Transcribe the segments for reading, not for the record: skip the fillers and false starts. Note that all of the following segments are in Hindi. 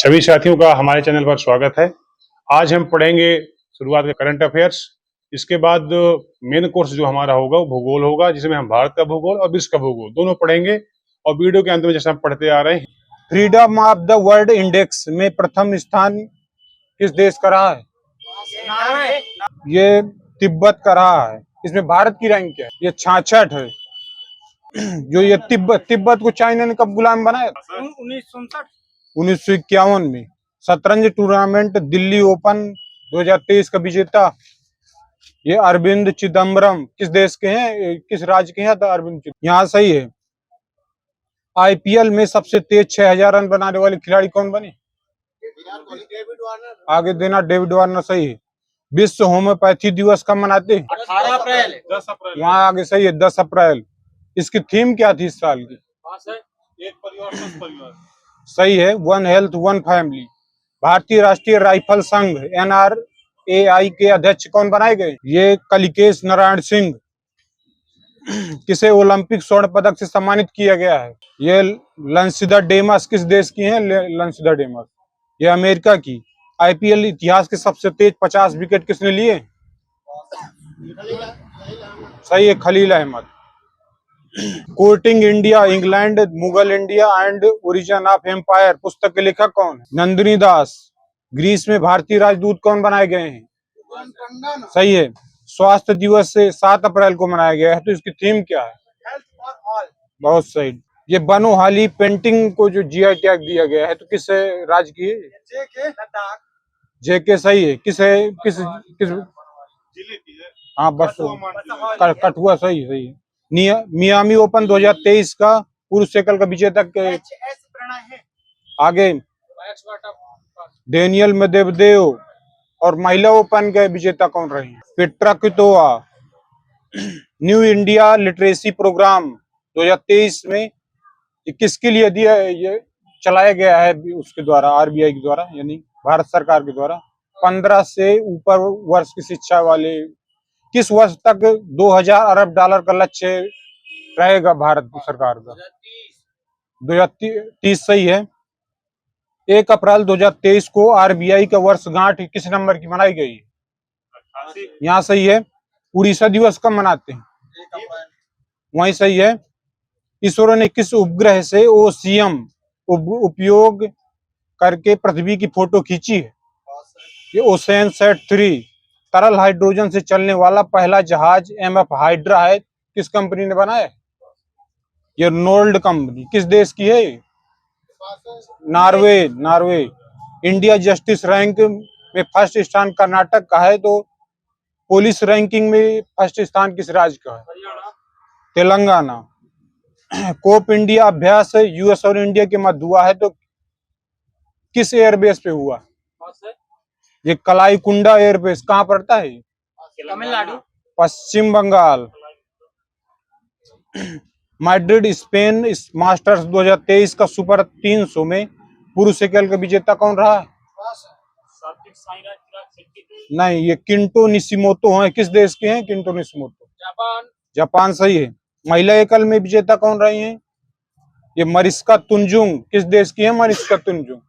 सभी साथियों का हमारे चैनल पर स्वागत है। आज हम पढ़ेंगे शुरुआत के करंट अफेयर्स। इसके बाद मेन कोर्स जो हमारा होगा वो भूगोल होगा, जिसमें हम भारत का भूगोल और विश्व का भूगोल दोनों पढ़ेंगे। और वीडियो के अंत में जैसे हम पढ़ते आ रहे हैं, freedom of the world index में प्रथम स्थान किस देश का रहा है? ये तिब्बत का रहा है। इसमें भारत की रैंक क्या है? ये 66 है। जो ये तिब्बत को चाइना ने कब गुलाम बनाया? 1951 में। शतरंज टूर्नामेंट दिल्ली ओपन 2023 का विजेता ये अरविंद चिदम्बरम किस देश के हैं, किस राज्य के हैं? तो अरविंद यहाँ सही है। आईपीएल में सबसे तेज 6000 रन बनाने वाले खिलाड़ी कौन बने? आगे देना डेविड वार्नर सही है। विश्व होम्योपैथी दिवस कब मनाते हैं? 18 अप्रैल। 10 अप्रैल। यहाँ आगे सही है, 10 अप्रैल। इसकी थीम क्या थी इस साल की? एक परिवार स्वस्थ परिवार। सही है, वन हेल्थ वन फैमिली। भारतीय राष्ट्रीय राइफल संघ NRAI के अध्यक्ष कौन बनाए गए? ये कलिकेश नारायण सिंह। किसे ओलंपिक स्वर्ण पदक से सम्मानित किया गया है? ये लंसिदा डेमस किस देश की हैं? लंसिदा डेमस ये अमेरिका की। आईपीएल इतिहास के सबसे तेज 50 विकेट किसने लिए? सही है, Khalil Ahmad. Courting India, England, Mughal India and origin of empire पुस्तक के लेखक कौन है? नंदिनी दास। ग्रीस में भारतीय राजदूत कौन बनाए गए हैं? सही है। स्वास्थ्य दिवस से 7 अप्रैल को मनाया गया है, तो इसकी थीम क्या है? Health for all. बहुत सही। ये बनोहाली पेंटिंग को जो जीआई टैग दिया गया है, तो किस राज्य की है? जेके सही है। किस जिले की है। हाँ बस कठुआ सही सही है। मियामी ओपन 2023 का पुरुष एकल का विजेता के आगे डेनियल मेदवेदेव। और महिला ओपन के विजेता कौन रहे? Petra Kvitova. New India literacy programme 2023 में ये किसके लिए दिया, ये चलाया गया है उसके द्वारा, आरबीआई के द्वारा, यानी भारत सरकार के द्वारा? 15 से ऊपर वर्ष की शिक्षा वाले। किस वर्ष तक 2000 अरब डॉलर का लक्ष्य रहेगा भारत सरकार का? 2030 सही है। 1 अप्रैल 2023 को आरबीआई का वर्षगांठ किस नंबर की मनाई गई? यहाँ सही है। उड़ीसा दिवस कब मनाते हैं? वहीं सही है। इसरो ने किस उपग्रह से ओसीएम उपयोग करके पृथ्वी की फोटो खींची है? ये ओसेनसैट 3। तरल हाइड्रोजन से चलने वाला पहला जहाज MF हाइड्रा है, किस कंपनी ने बनाया? ये नोल्ड कंपनी। किस देश की है? नॉर्वे। इंडिया जस्टिस रैंक में फर्स्ट स्थान कर्नाटक का है, तो पुलिस रैंकिंग में फर्स्ट स्थान किस राज्य का है? तेलंगाना। कोप इंडिया अभ्यास यूएस और इंडिया के मध्य हुआ है, तो किस एयरबेस पे हुआ? ये कलाईकुंडा एयरबेस कहाँ पड़ता है? तमिलनाडु, पश्चिम बंगाल। मैड्रिड स्पेन मास्टर्स 2023 का सुपर 300 में पुरुष एकल का विजेता कौन रहा है? नहीं, ये किंटो निशिमोतो है। किस देश के हैं किंटो निशिमोतो? जापान सही है। महिला एकल में विजेता कौन रही हैं? ये मरिस्का तुंजुंग। किस देश की है मरिस्का तुंजुंग?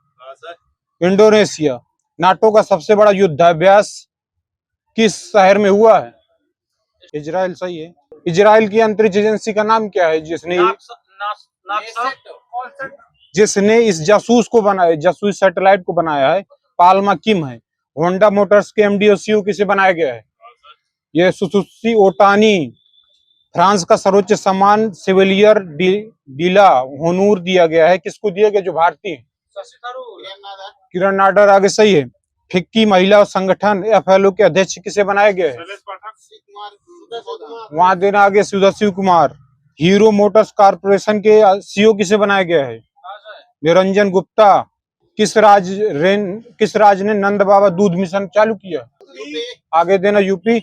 इंडोनेशिया। नाटो का सबसे बड़ा युद्धाभ्यास किस शहर में हुआ है? इजराइल सही है। इजराइल की अंतरिक्ष एजेंसी का नाम क्या है जिसने इस जासूस को बनाया, जासूस सैटेलाइट को बनाया है? पाल्मा किम है। होंडा मोटर्स के MD और CEO किसे बनाया गया है? ये सुसुकी ओटानी। फ्रांस का सर्वोच्च सम्मान सिविलियर डीला होनूर दिया गया है, किसको दिया गया जो भारतीय? किरण नाडर आगे सही है। फिक्की महिला संगठन FLO के अध्यक्ष किसे बनाया गया है? वहां देना आगे सुदर्शिव कुमार। हीरो मोटर्स कॉर्पोरेशन के CEO किसे बनाया गया है? निरंजन गुप्ता। किस राज्य ने नंद बाबा दूध मिशन चालू किया? आगे देना यूपी।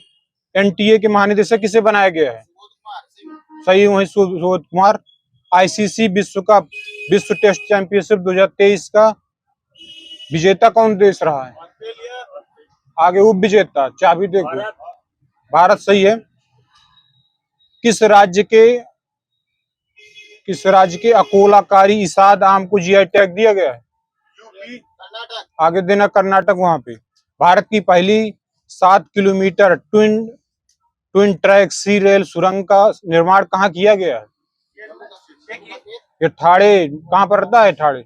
NTA के महानिदेशक किसे बनाया गया है? सही वही सुबोध कुमार। ICC विश्व कप विश्व टेस्ट चैंपियनशिप 2023 का विजेता कौन देश रहा है? आगे उप विजेता चाबी देखो, भारत सही है। किस राज्य के अकोलाकारी इसाद आम को GI टैग दिया गया है? आगे देना कर्नाटक वहां पे। भारत की पहली 7 किलोमीटर ट्विन ट्रैक सी रेल सुरंग का निर्माण कहाँ किया गया है? ये ठाणे कहाँ पर रहता है? ठाणे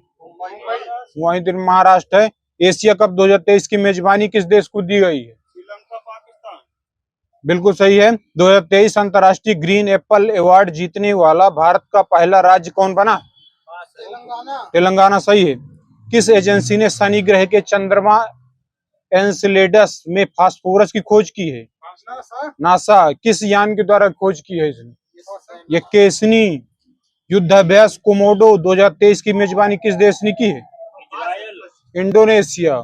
वहीं दिन महाराष्ट्र है। एशिया कप 2023 की मेजबानी किस देश को दी गई है? श्रीलंका, पाकिस्तान। बिल्कुल सही है। 2023 अंतर्राष्ट्रीय ग्रीन एप्पल अवार्ड जीतने वाला भारत का पहला राज्य कौन बना? तेलंगाना। तेलंगाना सही है। किस एजेंसी ने शनि ग्रह के चंद्रमा एनसेलेडस में फास्फोरस की खोज की है? नासा। किस यान के द्वारा खोज की है इसने? ये केसनी। युद्धाभ्यास कोमोडो 2023 की मेजबानी किस देश ने की है? इंडोनेशिया।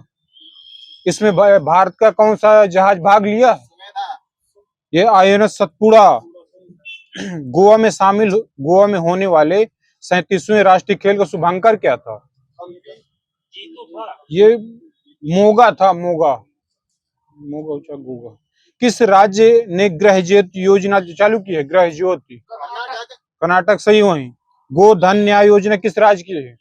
इसमें भारत का कौन सा जहाज भाग लिया? ये आईएनएस सतपुड़ा। गोवा में होने वाले 37वें राष्ट्रीय खेल का शुभांकर क्या था? ये मोगा था, मोगा गोगा। किस राज्य ने गृह ज्योति योजना चालू की है? गृह ज्योति कर्नाटक सही। वही गोधन न्याय योजना किस राज्य की है?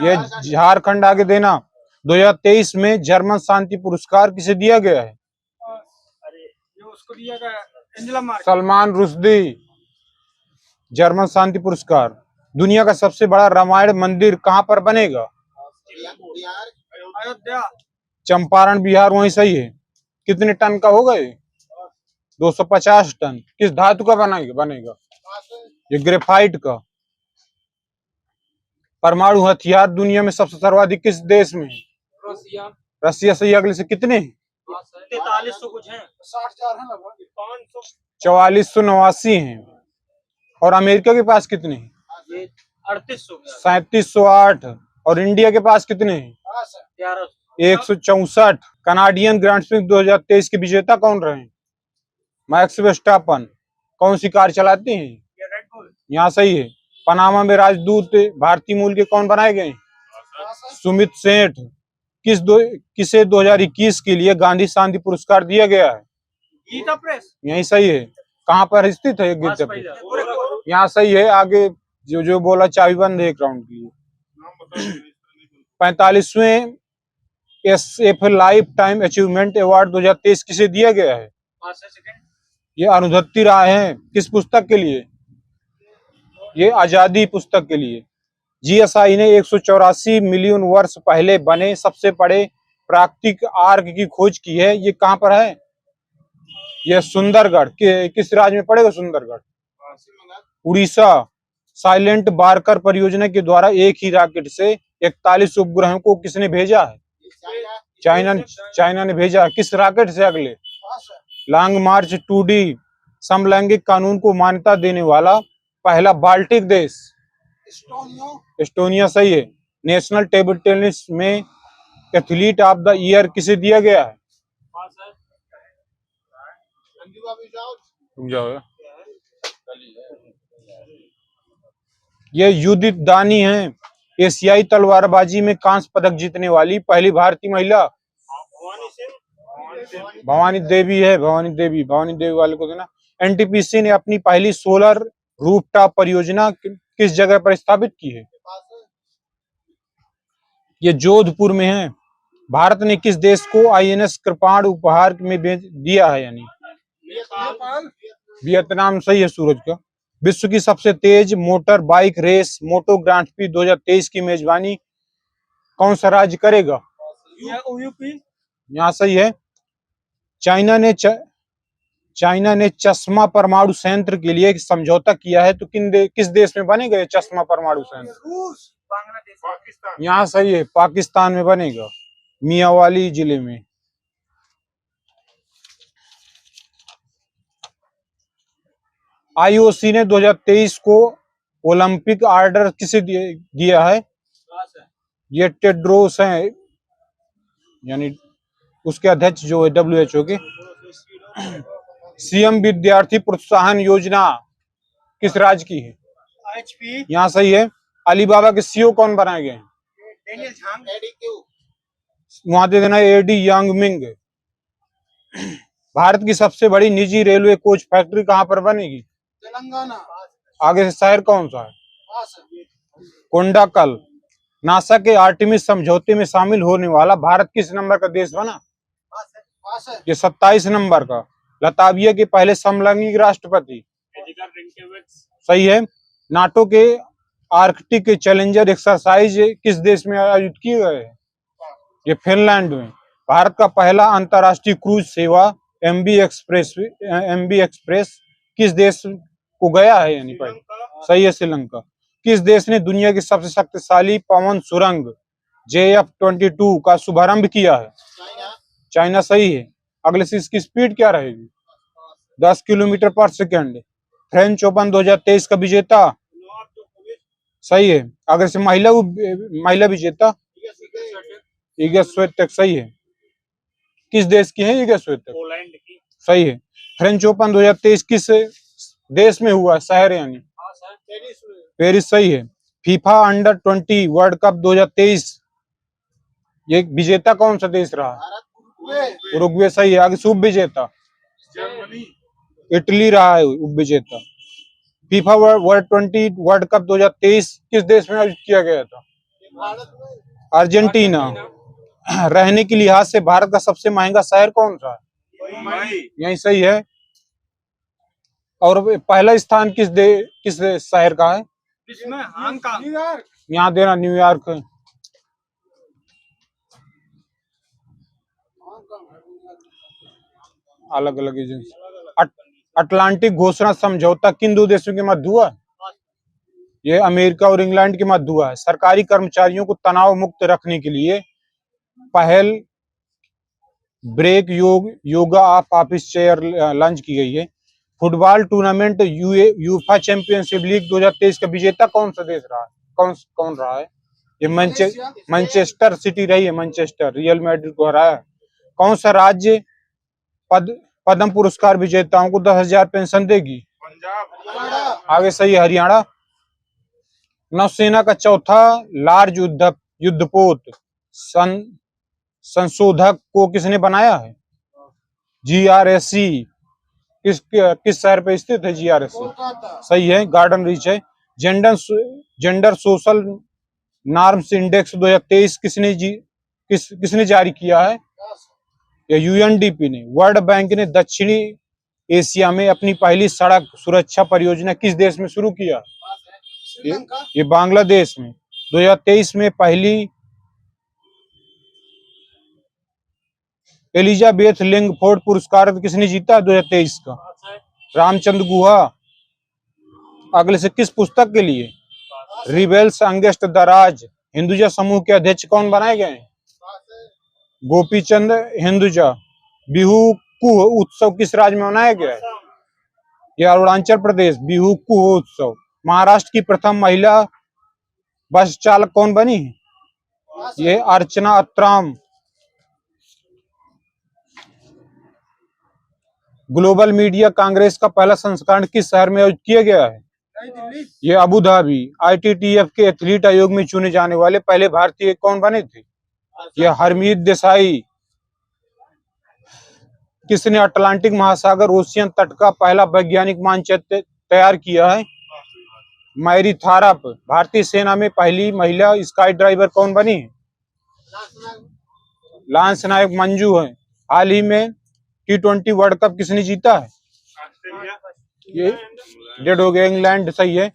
ये झारखंड। आगे देना। 2023 में जर्मन शांति पुरस्कार किसे दिया गया है? उसको दिया गया Angela Merkel. Salman Rushdie. German शांति पुरस्कार। दुनिया का सबसे बड़ा रामायण मंदिर कहाँ पर बनेगा? अयोध्या। चंपारण बिहार। वहीं सही है। कितने टन का होगा ये? 250 टन। किस धातु का बनेगा? ये ग्रेफाइट का। परमाणु हथियार दुनिया में सबसे सर्वाधिक किस देश में है? रसिया सही। अगले से कितने? 4300 कुछ है। 60,000 है लगभग। 500 4489 हैं। और अमेरिका के पास कितने हैं? 3800 3708। और इंडिया के पास कितने हैं? 164। कनाडियन ग्रैंड प्रिक्स 2023 के विजेता कौन रहे? Max Verstappen. कौन सी कार चलाते हैं? यहाँ सही है। पनामा में राजदूत भारतीय मूल के कौन बनाए गए? सुमित सेठ। किसे 2021 के लिए गांधी शांति पुरस्कार दिया गया है? गीता प्रेस। यही सही है। कहाँ पर स्थित है गीता प्रेस? यहाँ सही है। आगे जो बोला चाबी बंद है एक राउंड के लिए। 45वें SF life time achievement award 2023 किसे दिया गया है? ये अरुंधति राय है। किस पुस्तक के लिए? ये आजादी पुस्तक के लिए। GSI ने 184 मिलियन वर्ष पहले बने सबसे बड़े प्राकृतिक आर्क की खोज की है। ये कहाँ पर है? ये सुंदरगढ़। किस राज्य में पड़ेगा सुंदरगढ़? उड़ीसा। साइलेंट बारकर परियोजना के द्वारा एक ही रॉकेट से 41 उपग्रहों को किसने भेजा है? चाइना ने भेजा। किस रॉकेट से? अगले लॉन्ग मार्च 2D समलैंगिक कानून को मान्यता देने वाला पहला बाल्टिक देश? एस्टोनिया सही है। नेशनल टेबल टेनिस में एथलीट ऑफ द ईयर किसे दिया गया है? ये युदित दानी हैं। एशियाई तलवारबाजी में कांस्य पदक जीतने वाली पहली भारतीय महिला? भवानी देवी है। भवानी देवी वाले को देना। NTPC ने अपनी पहली सोलर रूफटॉप परियोजना किस जगह पर स्थापित की है? ये जोधपुर में है। भारत ने किस देश को INS कृपाण उपहार में दिया है? यानी वियतनाम सही है। सूरज का। विश्व की सबसे तेज मोटर बाइक रेस मोटो ग्रांड प्री 2023 की मेजबानी कौन सा राज्य करेगा? यूपी। यहाँ सही है। चाइना ने चश्मा परमाणु संयंत्र के लिए एक समझौता किया है तो किस देश में बनेगा ये चश्मा परमाणु संयंत्र? रूस, बांग्लादेश, पाकिस्तान। यहाँ सही है। पाकिस्तान में बनेगा, मियावाली जिले में। IOC ने 2023 को ओलंपिक ऑर्डर किसे दिया है? ये टेड्रोस हैं, यानी उसके अध्यक्ष जो है WHO के। CM विद्यार्थी प्रोत्साहन योजना किस राज्य की है? HP। यहाँ सही है। अलीबाबा के CEO कौन बनाए गए हैं? डेनियल झांग। वहां दे देना AD यांगमिंग। भारत की सबसे बड़ी निजी रेलवे कोच फैक्ट्री कहाँ पर बनेगी? तेलंगाना। आगे से शहर कौन सा है? कोंडाकल। नासा के आर्टेमिस समझौते में शामिल होने वाला भारत किस नंबर का देश बना? ये 27 नंबर का। लताविया के पहले समलैंगिक राष्ट्रपति। सही है। नाटो के आर्कटिक चैलेंजर एक्सरसाइज किस देश में आयोजित किए गए हैं? ये फिनलैंड में। भारत का पहला अंतर्राष्ट्रीय क्रूज सेवा एमबी एक्सप्रेस किस देश को गया है? यानी पर सही है, श्रीलंका। किस देश ने दुनिया की सबसे शक्तिशाली पवन सुरंग JF-22 का शुभारंभ किया है? चाइना। सही है। अगले से इसकी स्पीड क्या रहेगी? 10 किलोमीटर पर सेकेंड। फ्रेंच ओपन 2023 का विजेता? सही है। अगर से महिला विजेता इगा स्विएटेक। सही है। किस देश की है इगा स्विएटेक? पोलैंड की। सही है। फ्रेंच ओपन 2023 किस देश में हुआ? शहर यानी पेरिस। सही है। फीफा अंडर 20 वर्ल्ड कप 2023 ये विजेता कौन सा देश रहा? उरुग्वे। सही है। आगे से उप विजेता? इटली रहा है उप विजेता। फीफा वर्ल्ड 20 वर्ल्ड कप 2023 किस देश में आयोजित किया गया था? अर्जेंटीना। रहने के लिहाज से भारत का सबसे महंगा शहर कौन सा है? यही सही है। और पहला स्थान किस शहर का है? इसमें हांगकांग। यहाँ देना न्यूयॉर्क है। अलग अलग एजेंसी। अटलांटिक घोषणा समझौता किन दो देशों के मध्य हुआ? ये अमेरिका और इंग्लैंड के मध्य हुआ है। सरकारी कर्मचारियों को तनाव मुक्त रखने के लिए पहल break yoga off office chair launch की गई है। Football tournament UEFA championship league 2023 का विजेता कौन सा देश रहा है? कौन रहा है? ये मैनचेस्टर सिटी रही है। मैनचेस्टर रियल मैड्रिड को हराया। कौन सा राज्य पद्म पुरस्कार विजेताओं को 10,000 पेंशन देगी? पंजाब। आगे सही है, हरियाणा। नौसेना का चौथा लार्ज युद्धपोत संशोधक को किसने बनाया है? GRSC। किस शहर पे स्थित है GRSC? सही है, गार्डन रीच है। जेंडर सोशल नॉर्म्स इंडेक्स 2023 किसने जारी किया है? या UNDP ने। वर्ल्ड बैंक ने दक्षिणी एशिया में अपनी पहली सड़क सुरक्षा परियोजना किस देश में शुरू किया? ये बांग्लादेश में। 2023 में पहली एलिजाबेथ लिंगफोर्ड पुरस्कार किसने जीता 2023 का? रामचंद्र गुहा। अगले से किस पुस्तक के लिए रिबेल्स अगेंस्ट द राज हिंदुजा समूह के अध्यक्ष कौन बनाए गए हैं? गोपीचंद हिंदुजा। बिहू कुह उत्सव किस राज्य में मनाया गया है? यह अरुणाचल प्रदेश। बिहू कुह उत्सव। महाराष्ट्र की प्रथम महिला बस चालक कौन बनी है? ये अर्चना अत्राम। ग्लोबल मीडिया कांग्रेस का पहला संस्करण किस शहर में आयोजित किया गया है? ये अबू धाबी। ITTF के एथलीट आयोग में चुने जाने वाले पहले भारतीय कौन बने थे? ये हरमीत देसाई। किसने अटलांटिक महासागर ओशियन तट का पहला वैज्ञानिक मानचित्र तैयार किया है? मैरी थारप। भारतीय सेना में पहली महिला स्काई ड्राइवर कौन बनी है? लांस नायक मंजू है। हाल ही में T20 वर्ल्ड कप किसने जीता है? ये डेड हो गया, इंग्लैंड। सही है।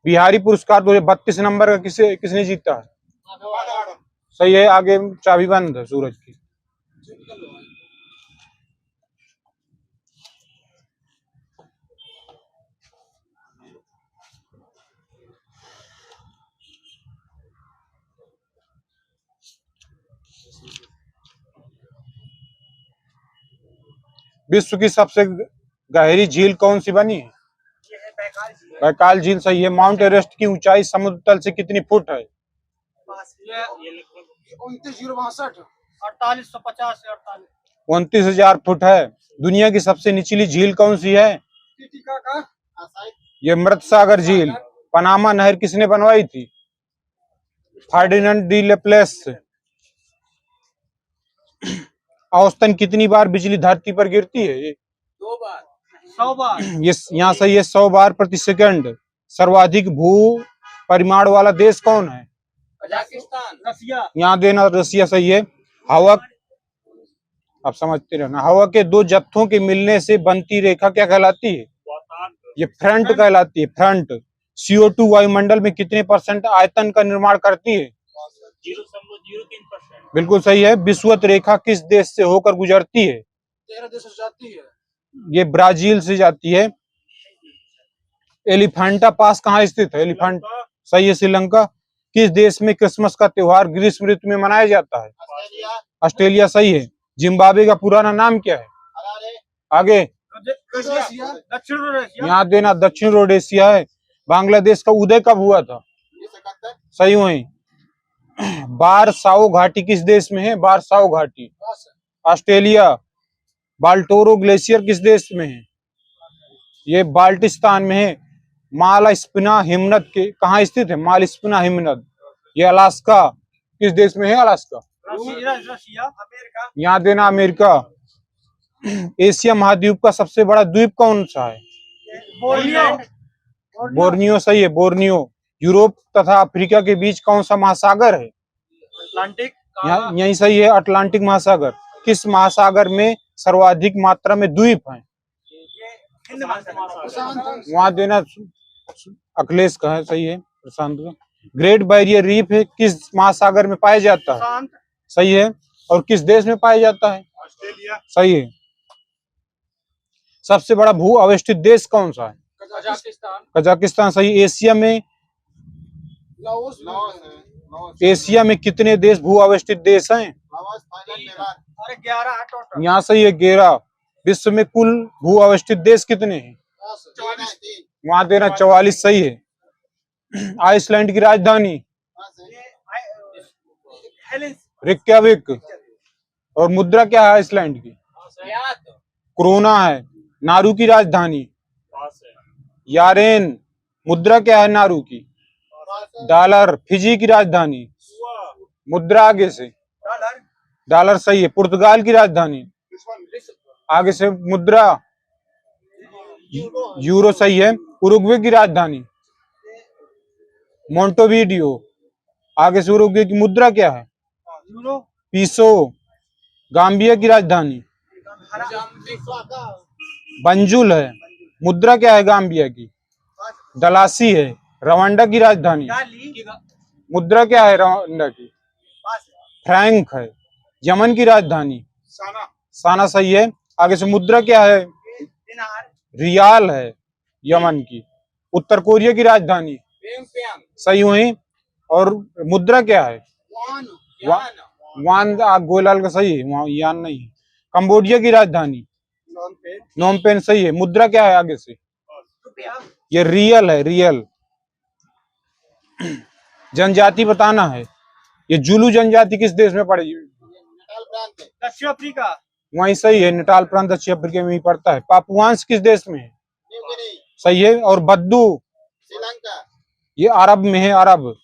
बिहारी पुरस्कार 2032 नंबर का किसने जीता है? सही है। आगे चाबी बंद है सूरज की। विश्व की सबसे गहरी झील कौन सी बनी है? बैकाल झील। सही है। माउंट एवरेस्ट की ऊंचाई समुद्र तल से कितनी फुट है? 29,050 फुट है। दुनिया की सबसे निचली झील कौन सी है? ये मृत सागर झील। पनामा नहर किसने बनवाई थी? Ferdinand de Laplace. औसतन कितनी बार बिजली धरती पर गिरती है? 2 बार। 100 बार। ये यहाँ सही है, 100 बार प्रति सेकंड। सर्वाधिक भू परिमाण वाला देश कौन है? कजाकिस्तान, रसिया, यहाँ देना रसिया सही है। हवा, आप समझते रहना, हवा के दो जत्थों के मिलने से बनती रेखा क्या कहलाती है? ये फ्रंट कहलाती है, फ्रंट। CO2 वायुमंडल में कितने % आयतन का निर्माण करती है? 0.03%। बिल्कुल सही है। विषुवत रेखा किस देश से होकर गुजरती है? 13 देशों से जाती है। ये ब्राजील से जाती है। एलिफेंटा पास कहाँ स्थित है? एलिफेंट सही है, श्रीलंका। किस देश में क्रिसमस का त्योहार ग्रीष्म ऋतु में मनाया जाता है? ऑस्ट्रेलिया सही है। जिम्बाब्वे का पुराना नाम क्या है? आगे दक्षिण रोडेशिया, यहाँ देना दक्षिण रोडेशिया है। बांग्लादेश का उदय कब हुआ था? सही वही। बारसाओ घाटी किस देश में है? बारसाओ घाटी ऑस्ट्रेलिया। बाल्टोरो ग्लेशियर किस देश में है? ये बाल्टिस्तान में है। मालास्पिना हिमनद के कहाँ स्थित है? मालास्पिना हिमनद ये अलास्का किस देश में है? अलास्का। रसिया, अमेरिका, यहाँ देना अमेरिका। एशिया महाद्वीप का सबसे बड़ा द्वीप कौन सा है? बोर्नियो, बोर्नियो सही है, बोर्नियो। यूरोप तथा अफ्रीका के बीच कौन सा महासागर है? अटलांटिक, यही सही है, अटलांटिक महासागर। किस महासागर में सर्वाधिक मात्रा में द्वीप हैं? हिंद महासागर, वहां देना अखिलेश का है, सही है, प्रशांत का। ग्रेट बैरियर रीफ है किस महासागर में पाया जाता है? शांत, सही है। और किस देश में पाया जाता है? ऑस्ट्रेलिया, सही है। सबसे बड़ा भू अवस्थित देश कौन सा है? कजाकिस्तान, कजाकिस्तान सही। एशिया में एशिया में कितने देश भू अवस्थित देश हैं? अरे 11 टोटल, यहाँ सही है, 11। विश्व में कुल भू अवस्थित देश कितने हैं? 44, वहां देना 44 सही है। आइसलैंड की राजधानी? हेलेंस, रिक्याविक। और मुद्रा क्या है आइसलैंड की? क्रोना है। नारू की राजधानी? यारेन। मुद्रा क्या है नारू की? डॉलर। फिजी की राजधानी? मुद्रा आगे से डॉलर, डॉलर सही है। पुर्तगाल की राजधानी? आगे से मुद्रा यूरो सही है। उरुग्वे की राजधानी? मोंटेविडियो। आगे से उरुग्वे की मुद्रा क्या है? यूरो, पीसो। गाम्बिया की राजधानी? बंजुल है। मुद्रा क्या है गाम्बिया की? दलासी है। रवांडा की राजधानी? गाली, मुद्रा क्या है रवांडा की? फ्रैंक है। यमन की राजधानी? साना, साना सही है। आगे से मुद्रा क्या है? दिनार, रियाल है यमन की। उत्तर कोरिया की राजधानी? प्योंगयांग, सही हुई। और मुद्रा क्या है? वान गोलाल का सही है, वहां यान नहीं है। कंबोडिया की राजधानी? नोमपेन सही है। मुद्रा क्या है आगे से? रुपया, ये रियल है, रियल। जनजाति बताना है। ये जुलू जनजाति किस देश में पड़ेगी? दक्षिण अफ्रीका, वहीं सही है, नटाल प्रांत दक्षिण अफ्रीका में ही पड़ता है। पापुआंस किस देश में है? सही है। और बद्दू? श्रीलंका, ये अरब में है, अरब।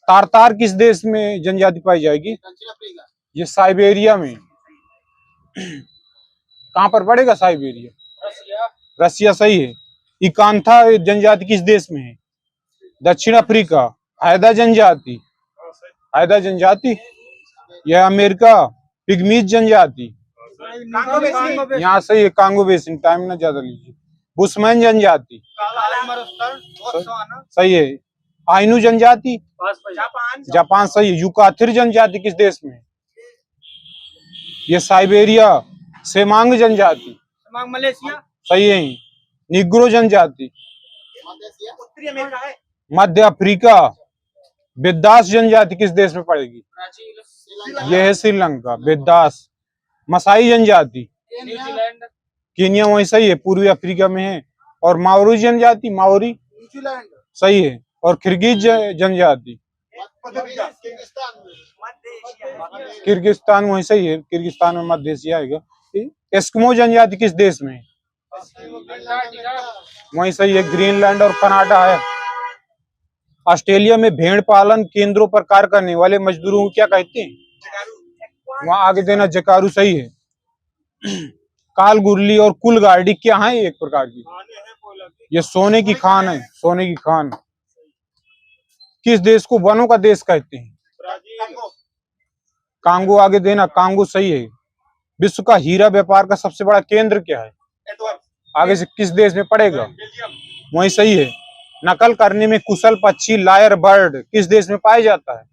तारतार किस देश में जनजाति पाई जाएगी? दक्षिण अफ्रीका, ये साइबेरिया में। कहाँ पर पड़ेगा साइबेरिया? रसिया, रसिया सही है। इकांथा जनजाति किस देश में है? दक्षिण अफ्रीका। हैदा जनजाति? हैदा जनजाति यह अमेरिका। पिग्मीज जनजाति? कांगो बेसिन, यहाँ सही है, कांगो बेसिन। टाइम ना ज्यादा लीजिए। बुशमैन जनजाति? काला मरुस्थल, बोत्सवाना, सही है। आइनू जनजाति? जापान, जापान सही है। यूकाथिर जनजाति किस देश में है? ये साइबेरिया। सेमांग जनजाति? मलेशिया, सही है। निग्रो जनजाति? उत्तरी अमेरिका है, मध्य अफ्रीका। बेदास जनजाति किस देश में पड़ेगी? ब्राजील, यह है श्रीलंका। बेदास। मसाई जनजाति? न्यूजीलैंड, केनिया वही सही है, पूर्वी अफ्रीका में है। और माओरी जनजाति? माओरी न्यूजीलैंड, सही है। और किर्गिज जनजाति? किर्गिस्तान वही सही है, किर्गिस्तान में मध्य एशिया आएगा। एस्किमो जनजाति किस देश में है? वही सही है, ग्रीनलैंड और कनाडा है। ऑस्ट्रेलिया में भेड़ पालन केंद्रों पर कार्य करने वाले मजदूरों को क्या कहते हैं? वहां आगे देना जकारू सही है। कालगुरली और कुलगार्डी क्या है? एक प्रकार की ये सोने की खान है, सोने की खान। किस देश को वनों का देश कहते हैं? कांगो आगे देना, कांगो सही है। विश्व का हीरा व्यापार का सबसे बड़ा केंद्र क्या है? आगे से किस देश में पड़ेगा? वही सही है। नकल करने में कुशल पक्षी लायर बर्ड किस देश में पाया जाता है?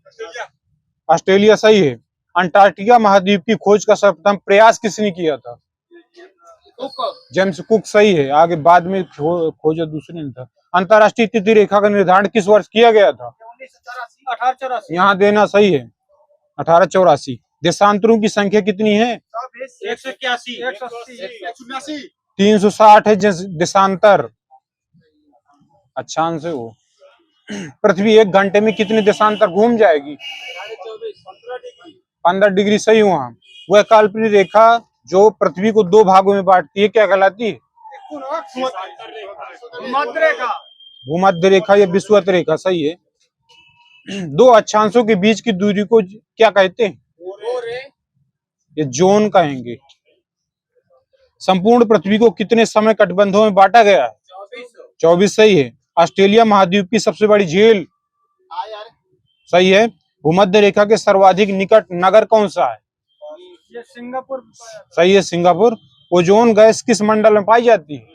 ऑस्ट्रेलिया सही है। अंटार्कटिका महाद्वीप की खोज का सर्वप्रथम प्रयास किसने किया था? जेम्स कुक सही है। आगे बाद में खोजा दूसरे ने था। अंतरराष्ट्रीय तिथि रेखा का निर्धारण किस वर्ष किया गया था? 1884। यहाँ देना सही है, 1884। देशांतरों की संख्या कितनी है? 181। 360 है देशांतर। अच्छा आंसर हो। पृथ्वी 1 घंटे में कितने देशांतर घूम जाएगी? 15 डिग्री सही हुआ। वह काल्पनिक रेखा जो पृथ्वी को 2 भागों में बांटती है क्या कहलाती है? भूमध्य रेखा या विषुवत रेखा सही है। 2 अक्षांशों के बीच की दूरी को क्या कहते हैं? ये जोन कहेंगे। संपूर्ण पृथ्वी को कितने समय कटबंधों में बांटा गया है? 24 सही है। ऑस्ट्रेलिया महाद्वीप की सबसे बड़ी झील सही है। भूमध्य रेखा के सर्वाधिक निकट नगर कौन सा है? ये सिंगापुर सही है, सिंगापुर। ओजोन गैस किस मंडल में पाई जाती है?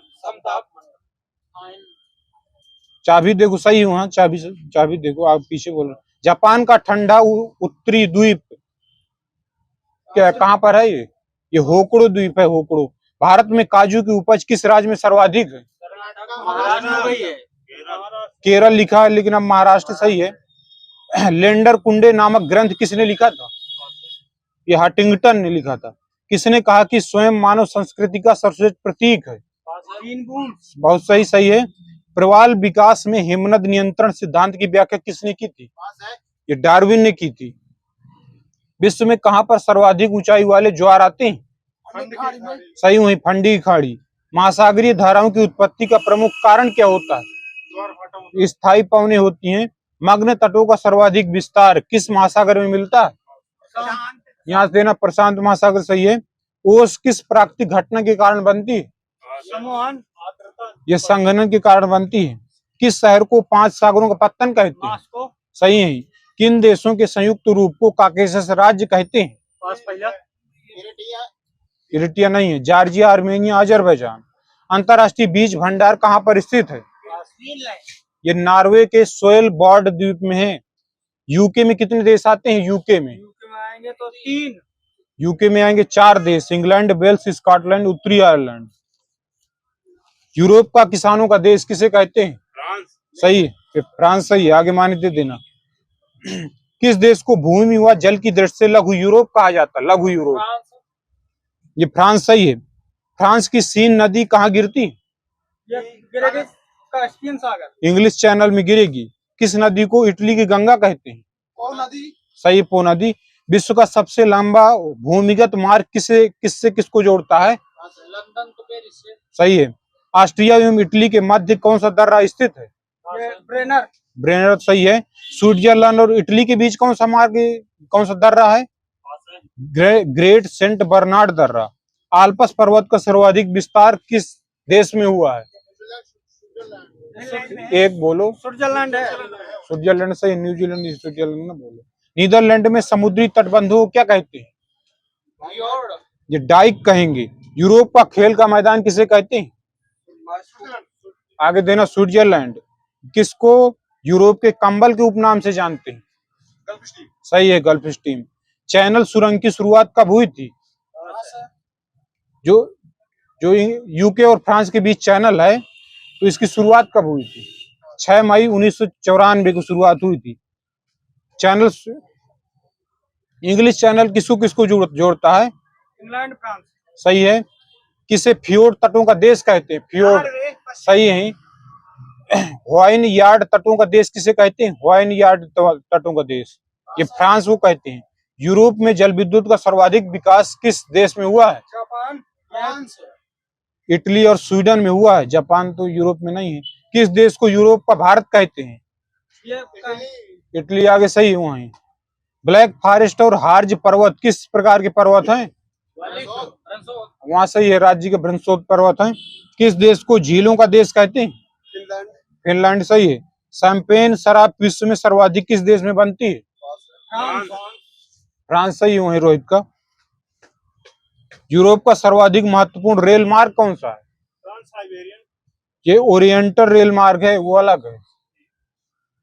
चाबी देखो सही हुआ। चाबी देखो, आप पीछे बोल रहे। जापान का ठंडा उत्तरी द्वीप क्या कहाँ पर है? ये होकड़ो द्वीप है, होकड़ो। भारत में काजू की उपज किस राज्य में सर्वाधिक है? केरल लिखा है, लेकिन अब महाराष्ट्र सही है। लेंडर कुंडे नामक ग्रंथ किसने लिखा था? ये हंटिंगटन ने लिखा था। किसने कहा कि स्वयं मानव संस्कृति का सर्वश्रेष्ठ प्रतीक है? बहुत सही, सही है। प्रवाल विकास में हिमनद नियंत्रण सिद्धांत की व्याख्या किसने की थी? ये डार्विन ने की थी। विश्व में कहां पर सर्वाधिक ऊंचाई वाले ज्वार आते हैं? सही हुई, फंडी की खाड़ी। महासागरीय धाराओं की उत्पत्ति का प्रमुख कारण क्या होता है? स्थायी पवनें होती हैं। मग्न तटों का सर्वाधिक विस्तार किस महासागर में मिलता है? यहाँ से देना प्रशांत महासागर सही है। ओस किस प्राकृतिक घटना के कारण बनती है? यह संघनन के कारण बनती है। किस शहर को 5 सागरों का पत्तन कहते हैं? सही है। किन देशों के संयुक्त रूप को काकेशस राज्य कहते हैं? इरिट्रिया नहीं है। Georgia, Armenia, Azerbaijan. अंतरराष्ट्रीय बीज भंडार कहाँ पर स्थित है? ये नॉर्वे के स्वेलबॉर्ड द्वीप में है। यूके में कितने देश आते हैं? यूके में आएंगे तो 3। यूके में आएंगे 4 देश, इंग्लैंड, वेल्स, स्कॉटलैंड, उत्तरी आयरलैंड। यूरोप का किसानों का देश किसे कहते हैं? सही है, फ्रांस सही है। आगे मान्यता देना। किस देश को भूमि व जल की दृष्टि से लघु यूरोप कहा जाता है? लघु यूरोप, ये फ्रांस सही है। फ्रांस की सीन नदी कहाँ गिरती? कास्पियन सागर। इंग्लिश चैनल में गिरेगी। किस नदी को इटली की गंगा कहते हैं? पो नदी। सही, पो नदी। विश्व का सबसे लंबा भूमिगत मार्ग किससे किसको जोड़ता है? लंदन तो पेरिस से। सही है। ऑस्ट्रिया एवं इटली के मध्य कौन सा दर्रा स्थित है? ब्रेनर। ब्रेनर सही है। स्विट्जरलैंड और इटली के बीच कौन सा दर्रा है? ग्रेट सेंट बर्नार्ड दर्रा। आल्प्स पर्वत का सर्वाधिक विस्तार किस देश में हुआ है? एक बोलो। स्विट्जरलैंड है। स्विट्जरलैंड सही। न्यूजीलैंड, स्विट्जरलैंड ना बोलो। नीदरलैंड में समुद्री तटबंधों को क्या कहते हैं? ये डाइक कहेंगे। यूरोप का खेल का मैदान किसे कहते हैं? आगे देना स्विट्जरलैंड। किसको यूरोप के कंबल के उपनाम से जानते हैं? सही है, गल्फ स्ट्रीम। चैनल सुरंग की शुरुआत कब हुई थी? जो यूके और फ्रांस के बीच चैनल है, तो इसकी शुरुआत कब हुई थी? 6 मई 1994 को शुरुआत हुई थी। चैनल, इंग्लिश चैनल किसको किसको जोड़ता है? England, France. सही है। किसे फ्योर्ड तटों का देश कहते हैं? फ्योर्ड सही है। वाइन यार्ड तटों का देश किसे कहते हैं? वाइन यार्ड तटों का देश, ये फ्रांस को कहते हैं। यूरोप में जल विद्युत का सर्वाधिक विकास किस देश में हुआ है? Japan, France. इटली और स्वीडन में हुआ है। जापान तो यूरोप में नहीं है। किस देश को यूरोप का भारत कहते हैं? इटली आगे सही हुआ है। ब्लैक फॉरेस्ट और हार्ज पर्वत किस प्रकार के पर्वत हैं? वहां सही है, राज्य के ब्रंसोत पर्वत हैं। किस देश को झीलों का देश कहते हैं? फिनलैंड सही है। शैंपेन शराब विश्व में सर्वाधिक किस देश में बनती है? फ्रांस। फ्रांस सही है रोहित का। यूरोप का सर्वाधिक महत्वपूर्ण रेल मार्ग कौन सा है? Trans Siberian. ये ओरिएंटल रेल मार्ग है, वो अलग है।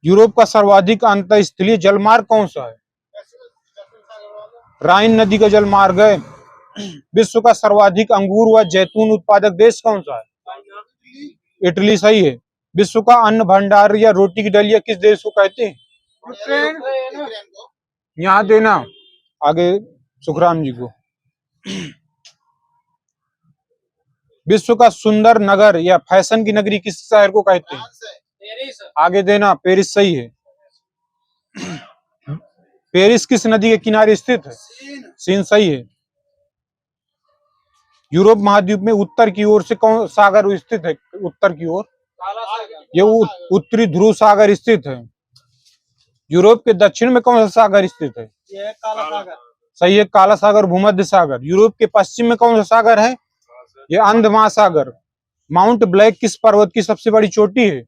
यूरोप का सर्वाधिक अंतःस्थलीय जलमार्ग कौन सा है? राइन नदी का जलमार्ग है। विश्व का सर्वाधिक अंगूर व जैतून उत्पादक देश कौन सा है? इटली सही है। विश्व का अन्न भंडार या रोटी की डलिया किस देश को कहते हैं? यूक्रेन। यहाँ देना आगे सुखराम जी को। विश्व का सुंदर नगर या फैशन की नगरी किस शहर को कहते हैं? आगे देना पेरिस सही है। पेरिस किस नदी के किनारे स्थित है? सीन सही है। यूरोप महाद्वीप में उत्तर की ओर से कौन सागर स्थित है? उत्तर की ओर ये उत्तरी ध्रुव सागर स्थित है। यूरोप के दक्षिण में कौन सा सागर स्थित है? ये काला सागर सही है, काला सागर भूमध्य सागर। यूरोप के पश्चिम में कौन सा सागर है? ये अंध महासागर। माउंट ब्लैक किस पर्वत की सबसे बड़ी चोटी है?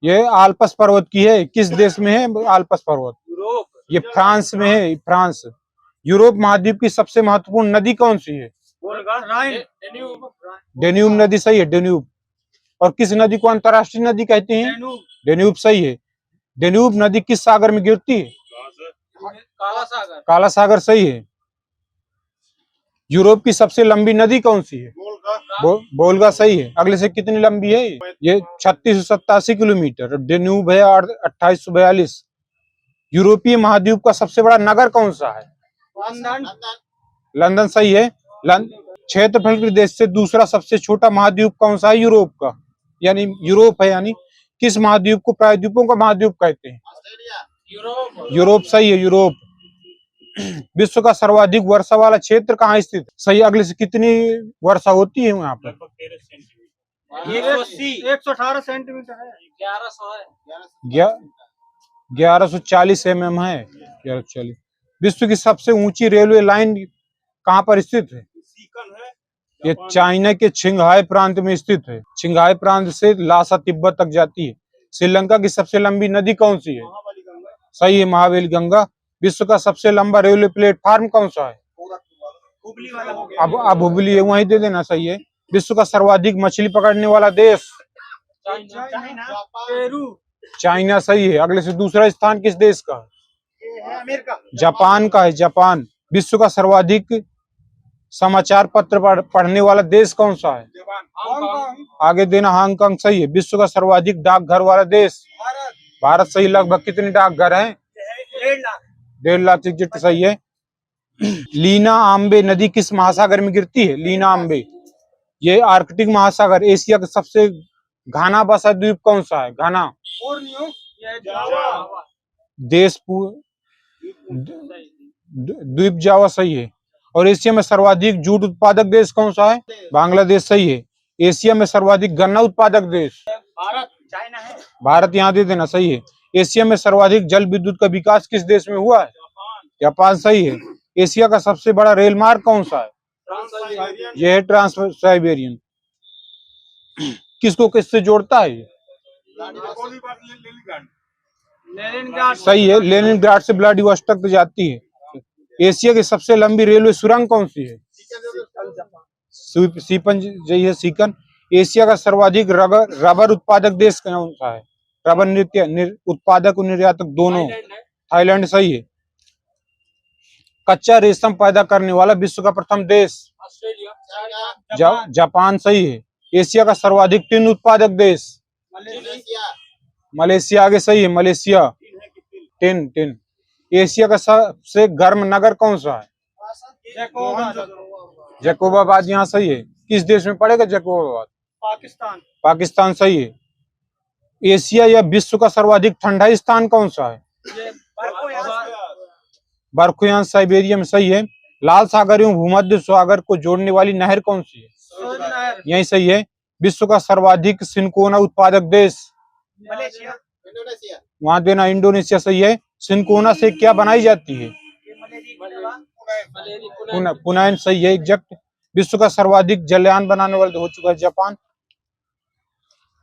ये आल्पस पर्वत की है। किस देश में है आल्पस पर्वत? यूरोप। ये फ्रांस में है, फ्रांस। यूरोप महाद्वीप की सबसे महत्वपूर्ण नदी कौन सी है? राइन। डेन्यूब नदी सही है, डेन्यूब। और किस नदी को अंतरराष्ट्रीय नदी कहते हैं? डेन्यूब सही है। डेन्यूब नदी किस सागर में गिरती है? काला सागर। काला सागर सही है। यूरोप की सबसे लंबी नदी कौन सी है? बोल्गा सही है। अगले से कितनी लंबी है? ये 3687 किलोमीटर। डेन्यूब है 2842। यूरोपीय महाद्वीप का सबसे बड़ा नगर कौन सा है? लंदन। लंदन सही है। क्षेत्रफल के देश से दूसरा सबसे छोटा महाद्वीप कौन सा है? यूरोप का, यानी यूरोप है। यानी किस महाद्वीप को प्रायद्वीपों का महाद्वीप कहते हैं? यूरोप सही है, यूरोप। विश्व का सर्वाधिक वर्षा वाला क्षेत्र कहाँ स्थित है? सही। अगले से कितनी वर्षा होती है यहाँ पर? 118 सेंटीमीटर है। 1140 mm है। 1140। विश्व की सबसे ऊंची रेलवे लाइन कहाँ पर स्थित है? ये चाइना के छिंघाई प्रांत में स्थित है। छिंघाई प्रांत से लासा तिब्बत तक जाती है। श्रीलंका की सबसे लंबी नदी कौन सी है? सही है, महाबली गंगा। विश्व का सबसे लंबा रेलवे प्लेटफार्म कौन सा है? अब हुबली है, वहीं दे देना सही है। विश्व का सर्वाधिक मछली पकड़ने वाला देश? चाइना सही है। अगले से दूसरा स्थान किस देश का है? अमेरिका। जापान का है, जापान। विश्व का सर्वाधिक समाचार पत्र पढ़ने वाला देश कौन सा है? आगे देना हांगकांग सही है। विश्व का सर्वाधिक डाकघर वाला देश? भारत सही। लगभग कितने डाकघर हैं? 1.5 लाख एग्जैक्ट सही है। लीना आम्बे नदी किस महासागर में गिरती है? लीना आम्बे ये आर्कटिक महासागर। एशिया का सबसे घना बसा द्वीप कौन सा है? घना देश द्वीप जावा सही है। और एशिया में सर्वाधिक जूट उत्पादक देश कौन सा है? बांग्लादेश सही है। एशिया में सर्वाधिक गन्ना उत्पादक देश? भारत। चाइना है। भारत यहाँ दे देना सही है। एशिया में सर्वाधिक जल विद्युत का विकास किस देश में हुआ है? जापान सही है। एशिया का सबसे बड़ा रेल मार्ग कौन सा है? यह है ट्रांस साइबेरियन। किसको किससे जोड़ता है? सही है, लेनिनग्राड से व्लादिवोस्टोक तक जाती है। एशिया की सबसे लंबी रेलवे सुरंग कौन सी है? सीपन जी है, सीकन। एशिया का सर्वाधिक रबर उत्पादक देश कौन सा है? रबर उत्पादक और निर्यातक दोनों? थाईलैंड सही है। कच्चा रेशम पैदा करने वाला विश्व का प्रथम देश? जापान सही है। एशिया का सर्वाधिक टिन उत्पादक देश? मलेशिया आगे सही है, मलेशिया। टिन। एशिया का सबसे गर्म नगर कौन सा है? जैकोबाबाद यहाँ सही है। किस देश में पड़ेगा जैकोबाबाद? पाकिस्तान सही है। एशिया या विश्व का सर्वाधिक ठंडा स्थान कौन सा है? बरखुयान साइबेरिया में सही है। लाल सागर एवं भूमध्य सागर को जोड़ने वाली नहर कौन सी है? यही सही है। विश्व का सर्वाधिक सिनकोना उत्पादक देश? वहां देना इंडोनेशिया सही है। सिनकोना से क्या बनाई जाती है? पुनैन सही है एग्जैक्ट। विश्व का सर्वाधिक जलयान बनाने वाला हो चुका है जापान।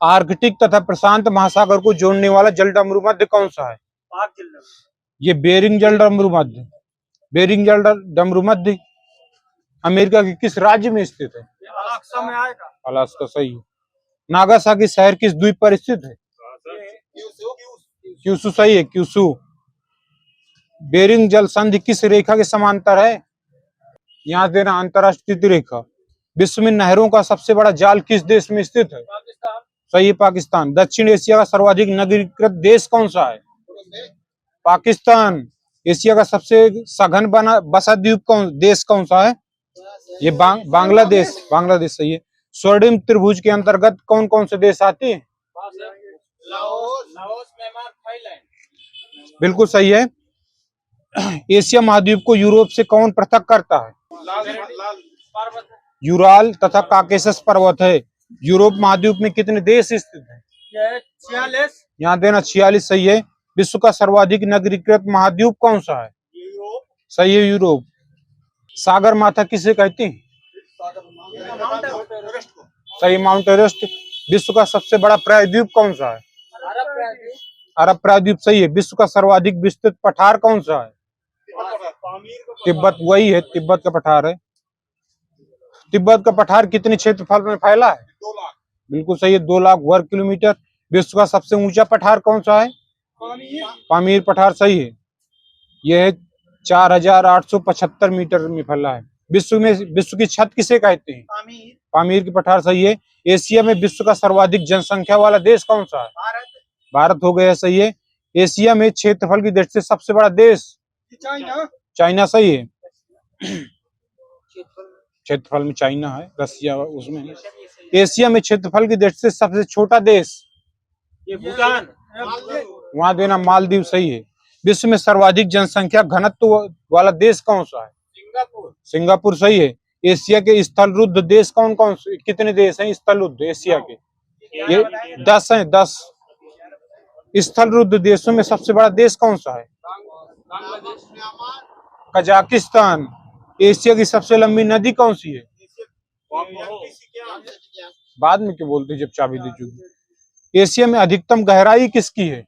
आर्कटिक तथा प्रशांत महासागर को जोड़ने वाला जलडमरू मध्य कौन सा है? पाक जिला ये बेरिंग जलडमरू मध्य। बेरिंग जलडमरू मध्य अमेरिका के किस राज्य में स्थित है? ये अलास्का में आएगा। अलास्का सही है। नागासाकी शहर किस द्वीप पर स्थित है? क्यूसू सही है, क्यूसू। बेरिंग जल संधि किस रेखा के समांतर है? यहाँ देना अंतरराष्ट्रीय रेखा। विश्व में नहरों का सबसे बड़ा जाल किस देश में स्थित है? पाकिस्तान। सही है, पाकिस्तान। दक्षिण एशिया का सर्वाधिक नगरीकृत देश कौन सा है? पाकिस्तान। एशिया का सबसे सघन बसा द्वीप देश कौन सा है? ये बांग्लादेश। बांग्लादेश सही है। स्वर्णिम त्रिभुज के अंतर्गत कौन कौन से देश आते हैं? Laos, Myanmar, Thailand. बिल्कुल सही है। एशिया महाद्वीप को यूरोप से कौन पृथक करता है? पर्वत। यूराल तथा काकेशस पर्वत है। यूरोप महाद्वीप में कितने देश स्थित हैं? ये 46। यहाँ देना 46 सही है। विश्व का सर्वाधिक नगरीकृत महाद्वीप कौन सा है? यूरोप। सही है, यूरोप। सागर माथा किसे कहते हैं? सही, माउंट एवरेस्ट। विश्व का सबसे बड़ा प्रायद्वीप कौन सा है? अरब प्रायद्वीप सही है। विश्व का सर्वाधिक विस्तृत पठार कौन सा है? तिब्बत। वही है, तिब्बत का पठार है। तिब्बत का पठार कितने क्षेत्रफल में फैला है? 2 लाख। बिल्कुल सही है, 2 लाख वर्ग किलोमीटर। विश्व का सबसे ऊंचा पठार कौन सा है? पामीर पठार सही है। यह 4875 मीटर में फैला है। विश्व की छत किसे कहते हैं? पामीर की पठार सही है। एशिया में विश्व का सर्वाधिक जनसंख्या वाला देश कौन सा है? भारत हो गया, सही है। एशिया में क्षेत्रफल की दृष्टि से सबसे बड़ा देश? चाइना सही है। क्षेत्रफल में चाइना है, रसिया उसमें है। एशिया में क्षेत्रफल की दृष्टि से सबसे छोटा देश? ये भूटान। वहां देना मालदीव सही है। विश्व में सर्वाधिक जनसंख्या घनत्व वाला देश कौन सा है? सिंगापुर। सिंगापुर सही है। एशिया के स्थलरुद्ध देश कौन कौन से, कितने देश हैं स्थलरुद्ध एशिया के? ये 10 हैं, 10। स्थलरुद्ध देशों में सबसे बड़ा देश कौन सा है? कजाकिस्तान। एशिया की सबसे लंबी नदी कौन सी है? बाद में क्यों बोलते जब चाबी दे चुकी। एशिया में अधिकतम गहराई किसकी है?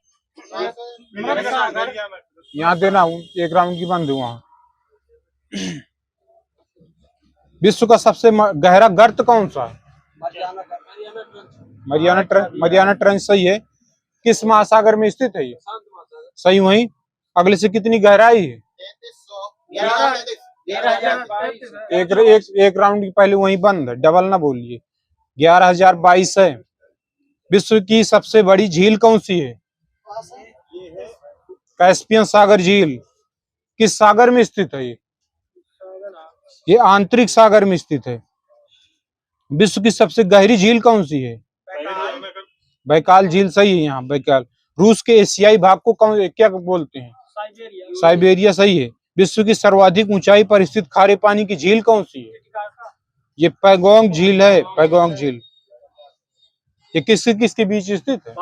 यहाँ देना 1 राउंड की बंद वहां। विश्व का सबसे गहरा गर्त कौन सा है? मरियाना ट्रेंच सही है। किस महासागर में स्थित है ये? सही। वहीं अगले से कितनी गहराई है? 1 राउंड की पहले वहीं बंद है, डबल ना बोलिए। 11,022 है। विश्व की सबसे बड़ी झील कौन सी है? कैस्पियन सागर झील। किस सागर में स्थित है ये आंतरिक सागर में स्थित है। विश्व की सबसे गहरी झील कौन सी है? बैकाल झील सही है। यहाँ बैकाल। रूस के एशियाई भाग को क्या बोलते हैं? साइबेरिया सही है। विश्व की सर्वाधिक ऊंचाई पर स्थित खारे पानी की झील कौन सी है? ये पैगोंग झील है, पैगोंग झील। ये किसके बीच स्थित है?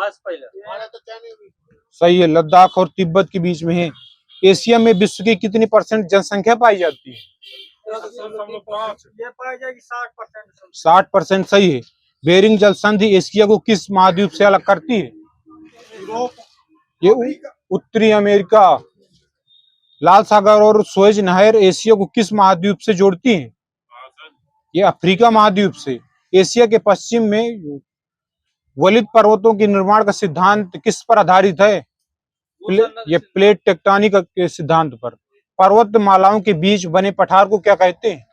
सही है, लद्दाख और तिब्बत के बीच में है। एशिया में विश्व की कितनी % जनसंख्या पाई जाती है? 60% सही है। बेरिंग जल संधि एशिया को किस महाद्वीप से अलग करती है? ये उत्तरी अमेरिका। लाल सागर और सुएज नहर एशिया को किस महाद्वीप से जोड़ती है? ये अफ्रीका महाद्वीप से। एशिया के पश्चिम में वलित पर्वतों के निर्माण का सिद्धांत किस पर आधारित है? ये प्लेट टेक्टोनिक के सिद्धांत पर। पर्वतमालाओं के बीच बने पठार को क्या कहते हैं?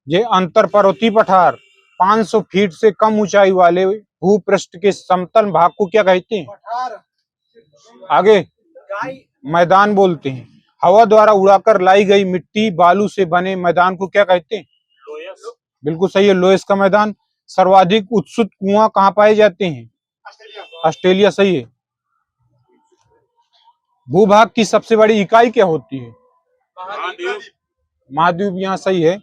ये अंतर पर्वतीय पठार। 500 फीट से कम ऊंचाई वाले भूपृष्ठ के समतल भाग को क्या कहते हैं? आगे मैदान बोलते हैं। हवा द्वारा उड़ाकर लाई गई मिट्टी बालू से बने मैदान को क्या कहते हैं? बिल्कुल सही है, लोयस का मैदान। सर्वाधिक उत्सुक कुआं कहाँ पाए जाते हैं? ऑस्ट्रेलिया सही है। भूभाग की सबसे बड़ी इकाई क्या होती है? महाद्वीप। यहाँ सही है।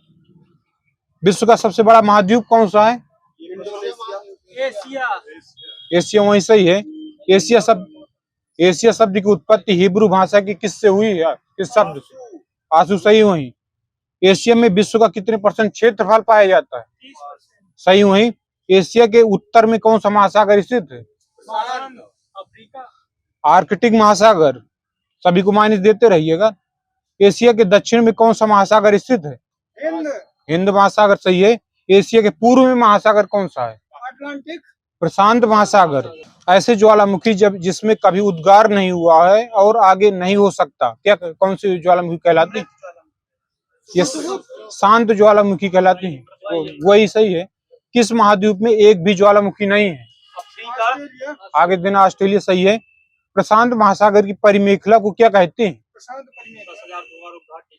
विश्व का सबसे बड़ा महाद्वीप कौन सा है? एशिया वहीं सही है। एशिया शब्द की उत्पत्ति हिब्रू भाषा की किससे हुई है? किस शब्द से? आंसू सही वहीं। एशिया में विश्व का कितने % क्षेत्रफल पाया जाता है? सही वहीं। एशिया के उत्तर में कौन सा महासागर स्थित है? अफ्रीका। आर्कटिक महासागर। सभी को माइनस देते रहिएगा। एशिया के दक्षिण में कौन सा महासागर स्थित है? हिंद। हिंद महासागर सही है। एशिया के पूर्व में महासागर कौन सा है? अटलांटिक। प्रशांत महासागर। ऐसे ज्वालामुखी जब जिसमें कभी उद्गार नहीं हुआ है और आगे नहीं हो सकता, क्या कौन सी ज्वालामुखी कहलाती है? ये शांत ज्वालामुखी कहलाती है। वही सही है। किस महाद्वीप में एक भी ज्वालामुखी नहीं है? अफ्रीका। आगे देना ऑस्ट्रेलिया सही है। प्रशांत महासागर की परिमेखला को क्या कहते हैं?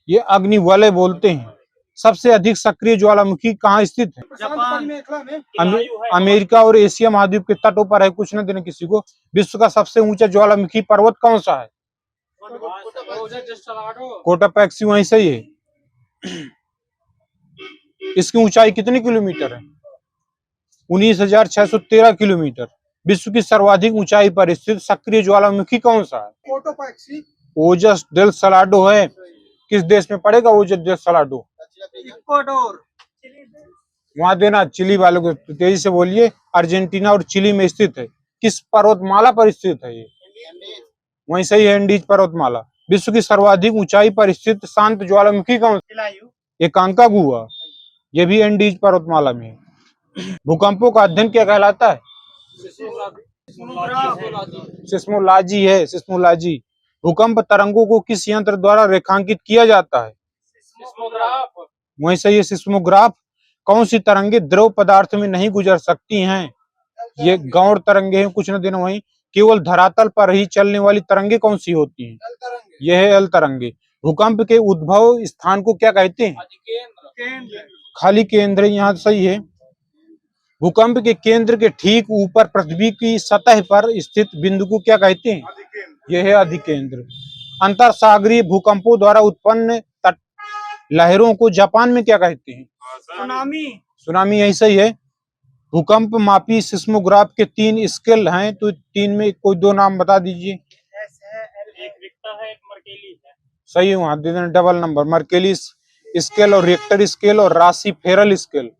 ये अग्निवलय बोलते हैं। सबसे अधिक सक्रिय ज्वालामुखी कहाँ स्थित है? जापान। अमेरिका और एशिया महाद्वीप के तटों पर है। कुछ न देने किसी को। विश्व का सबसे ऊंचा ज्वालामुखी पर्वत कौन सा है? कोटापैक्सी वहीं सही है। इसकी ऊंचाई कितनी किलोमीटर है? 19,613 किलोमीटर। विश्व की सर्वाधिक ऊंचाई पर स्थित सक्रिय ज्वालामुखी कौन सा है? कोटोपैक्सी। ओजस डेल सलाडो है। किस देश में पड़ेगा ओजस डेल सलाडो? इक्वाडोर। वहां देना चिली वालों को तेजी से बोलिए। अर्जेंटीना और चिली में स्थित है। किस पर्वतमाला पर स्थित है ये? वहीं सही है, एंडीज पर्वतमाला। विश्व की सर्वाधिक ऊंचाई पर स्थित शांत ज्वालामुखी कौन सा? ये कांकागुआ। ये भी एंडीज पर्वतमाला में है। भूकंपों का अध्ययन क्या कहलाता है? सिस्मोलॉजी है, सिस्मोलॉजी। भूकंप तरंगों को किस यंत्र द्वारा रेखांकित किया जाता है? वहीं सही है, सिस्मोग्राफ। कौन सी तरंगे द्रव पदार्थ में नहीं गुजर सकती हैं? ये गौण तरंगे हैं। कुछ न देना वहीं। केवल धरातल पर ही चलने वाली तरंगे कौन सी होती हैं? यह है एल तरंगे। भूकंप के उद्भव स्थान को क्या कहते हैं? खाली केंद्र। यहाँ सही है। भूकंप के केंद्र के ठीक ऊपर पृथ्वी की सतह पर स्थित बिंदु को क्या कहते हैं? यह है अधिकेंद्र। अंतर सागरीय भूकंपों द्वारा उत्पन्न तट लहरों को जापान में क्या कहते हैं? सुनामी। सुनामी यही सही है। भूकंप मापी सिस्मोग्राफ के 3 स्केल हैं, तो 3 में कोई 2 नाम बता दीजिए। एक रिक्टर है, एक मर्केली है। सही है, वहां दे देना डबल नंबर। मर्केली स्केल और रिक्टर स्केल और राशि फेरल स्केल।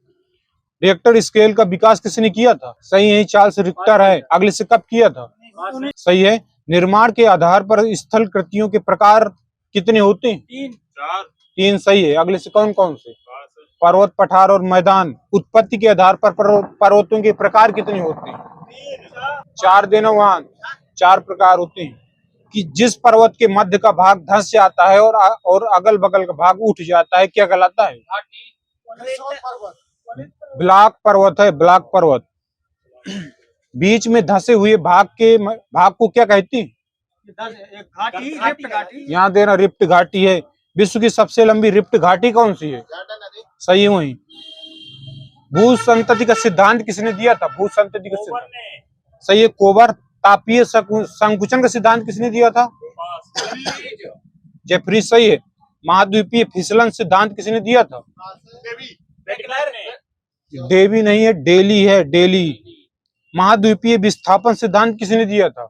रिक्टर स्केल का विकास किसने किया था? सही है, चार्ल्स रिक्टर है। अगले से कब किया था? सही है। निर्माण के आधार पर स्थल कृतियों के प्रकार कितने होते हैं? 3 सही है। अगले से कौन कौन से? पर्वत, पठार और मैदान। उत्पत्ति के आधार पर पर्वतों के प्रकार कितने होते हैं? 4 देना वहां। 4 प्रकार होते हैं। कि जिस पर्वत के मध्य का भाग धंस जाता है और अगल बगल का भाग उठ जाता है, क्या कहलाता है? ब्लॉक पर्वत है, ब्लॉक पर्वत। बीच में धंसे हुए भाग को क्या कहती है? यहाँ देना रिफ्ट घाटी है। विश्व की सबसे लंबी रिफ्ट घाटी कौन सी है? सही है वही। भू संतति का सिद्धांत किसने दिया था? भू संतति का सिद्धांत सही है, कोबर। तापीय संकुचन का सिद्धांत किसने दिया था? जेफरी सही है। महाद्वीपीय फिसलन सिद्धांत किसने दिया था? डेवी नहीं है, डेली है, डेली। महाद्वीपीय विस्थापन सिद्धांत किसने दिया था?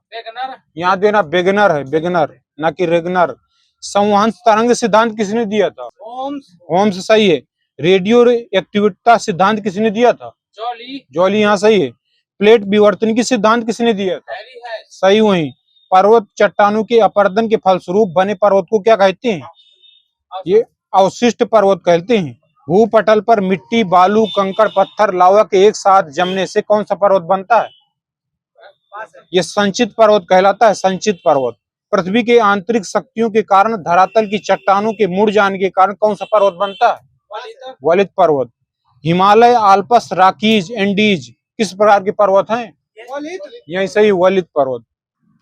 यहाँ देना बेगनर है, बेगनर ना कि रेगनर। संवहन तरंग सिद्धांत किसने दिया था? होम्स सही है। रेडियो एक्टिविटी सिद्धांत किसने दिया था? जॉली यहाँ सही है। प्लेट विवर्तन की सिद्धांत किसने दिया था? सही वही। पर्वत चट्टानों के अपर्दन के फलस्वरूप बने पर्वत को क्या कहते हैं? ये अवशिष्ट पर्वत कहते हैं। भूपटल पर मिट्टी, बालू, कंकड़, पत्थर, लावा के एक साथ जमने से कौन सा पर्वत बनता है? ये संचित पर्वत कहलाता है, संचित पर्वत। पृथ्वी के आंतरिक शक्तियों के कारण धरातल की चट्टानों के मुड़ जाने के कारण कौन सा पर्वत बनता है? वलित पर्वत। हिमालय, आल्प्स, रॉकीज, एंडीज किस प्रकार के पर्वत हैं? यही सही, वलित पर्वत।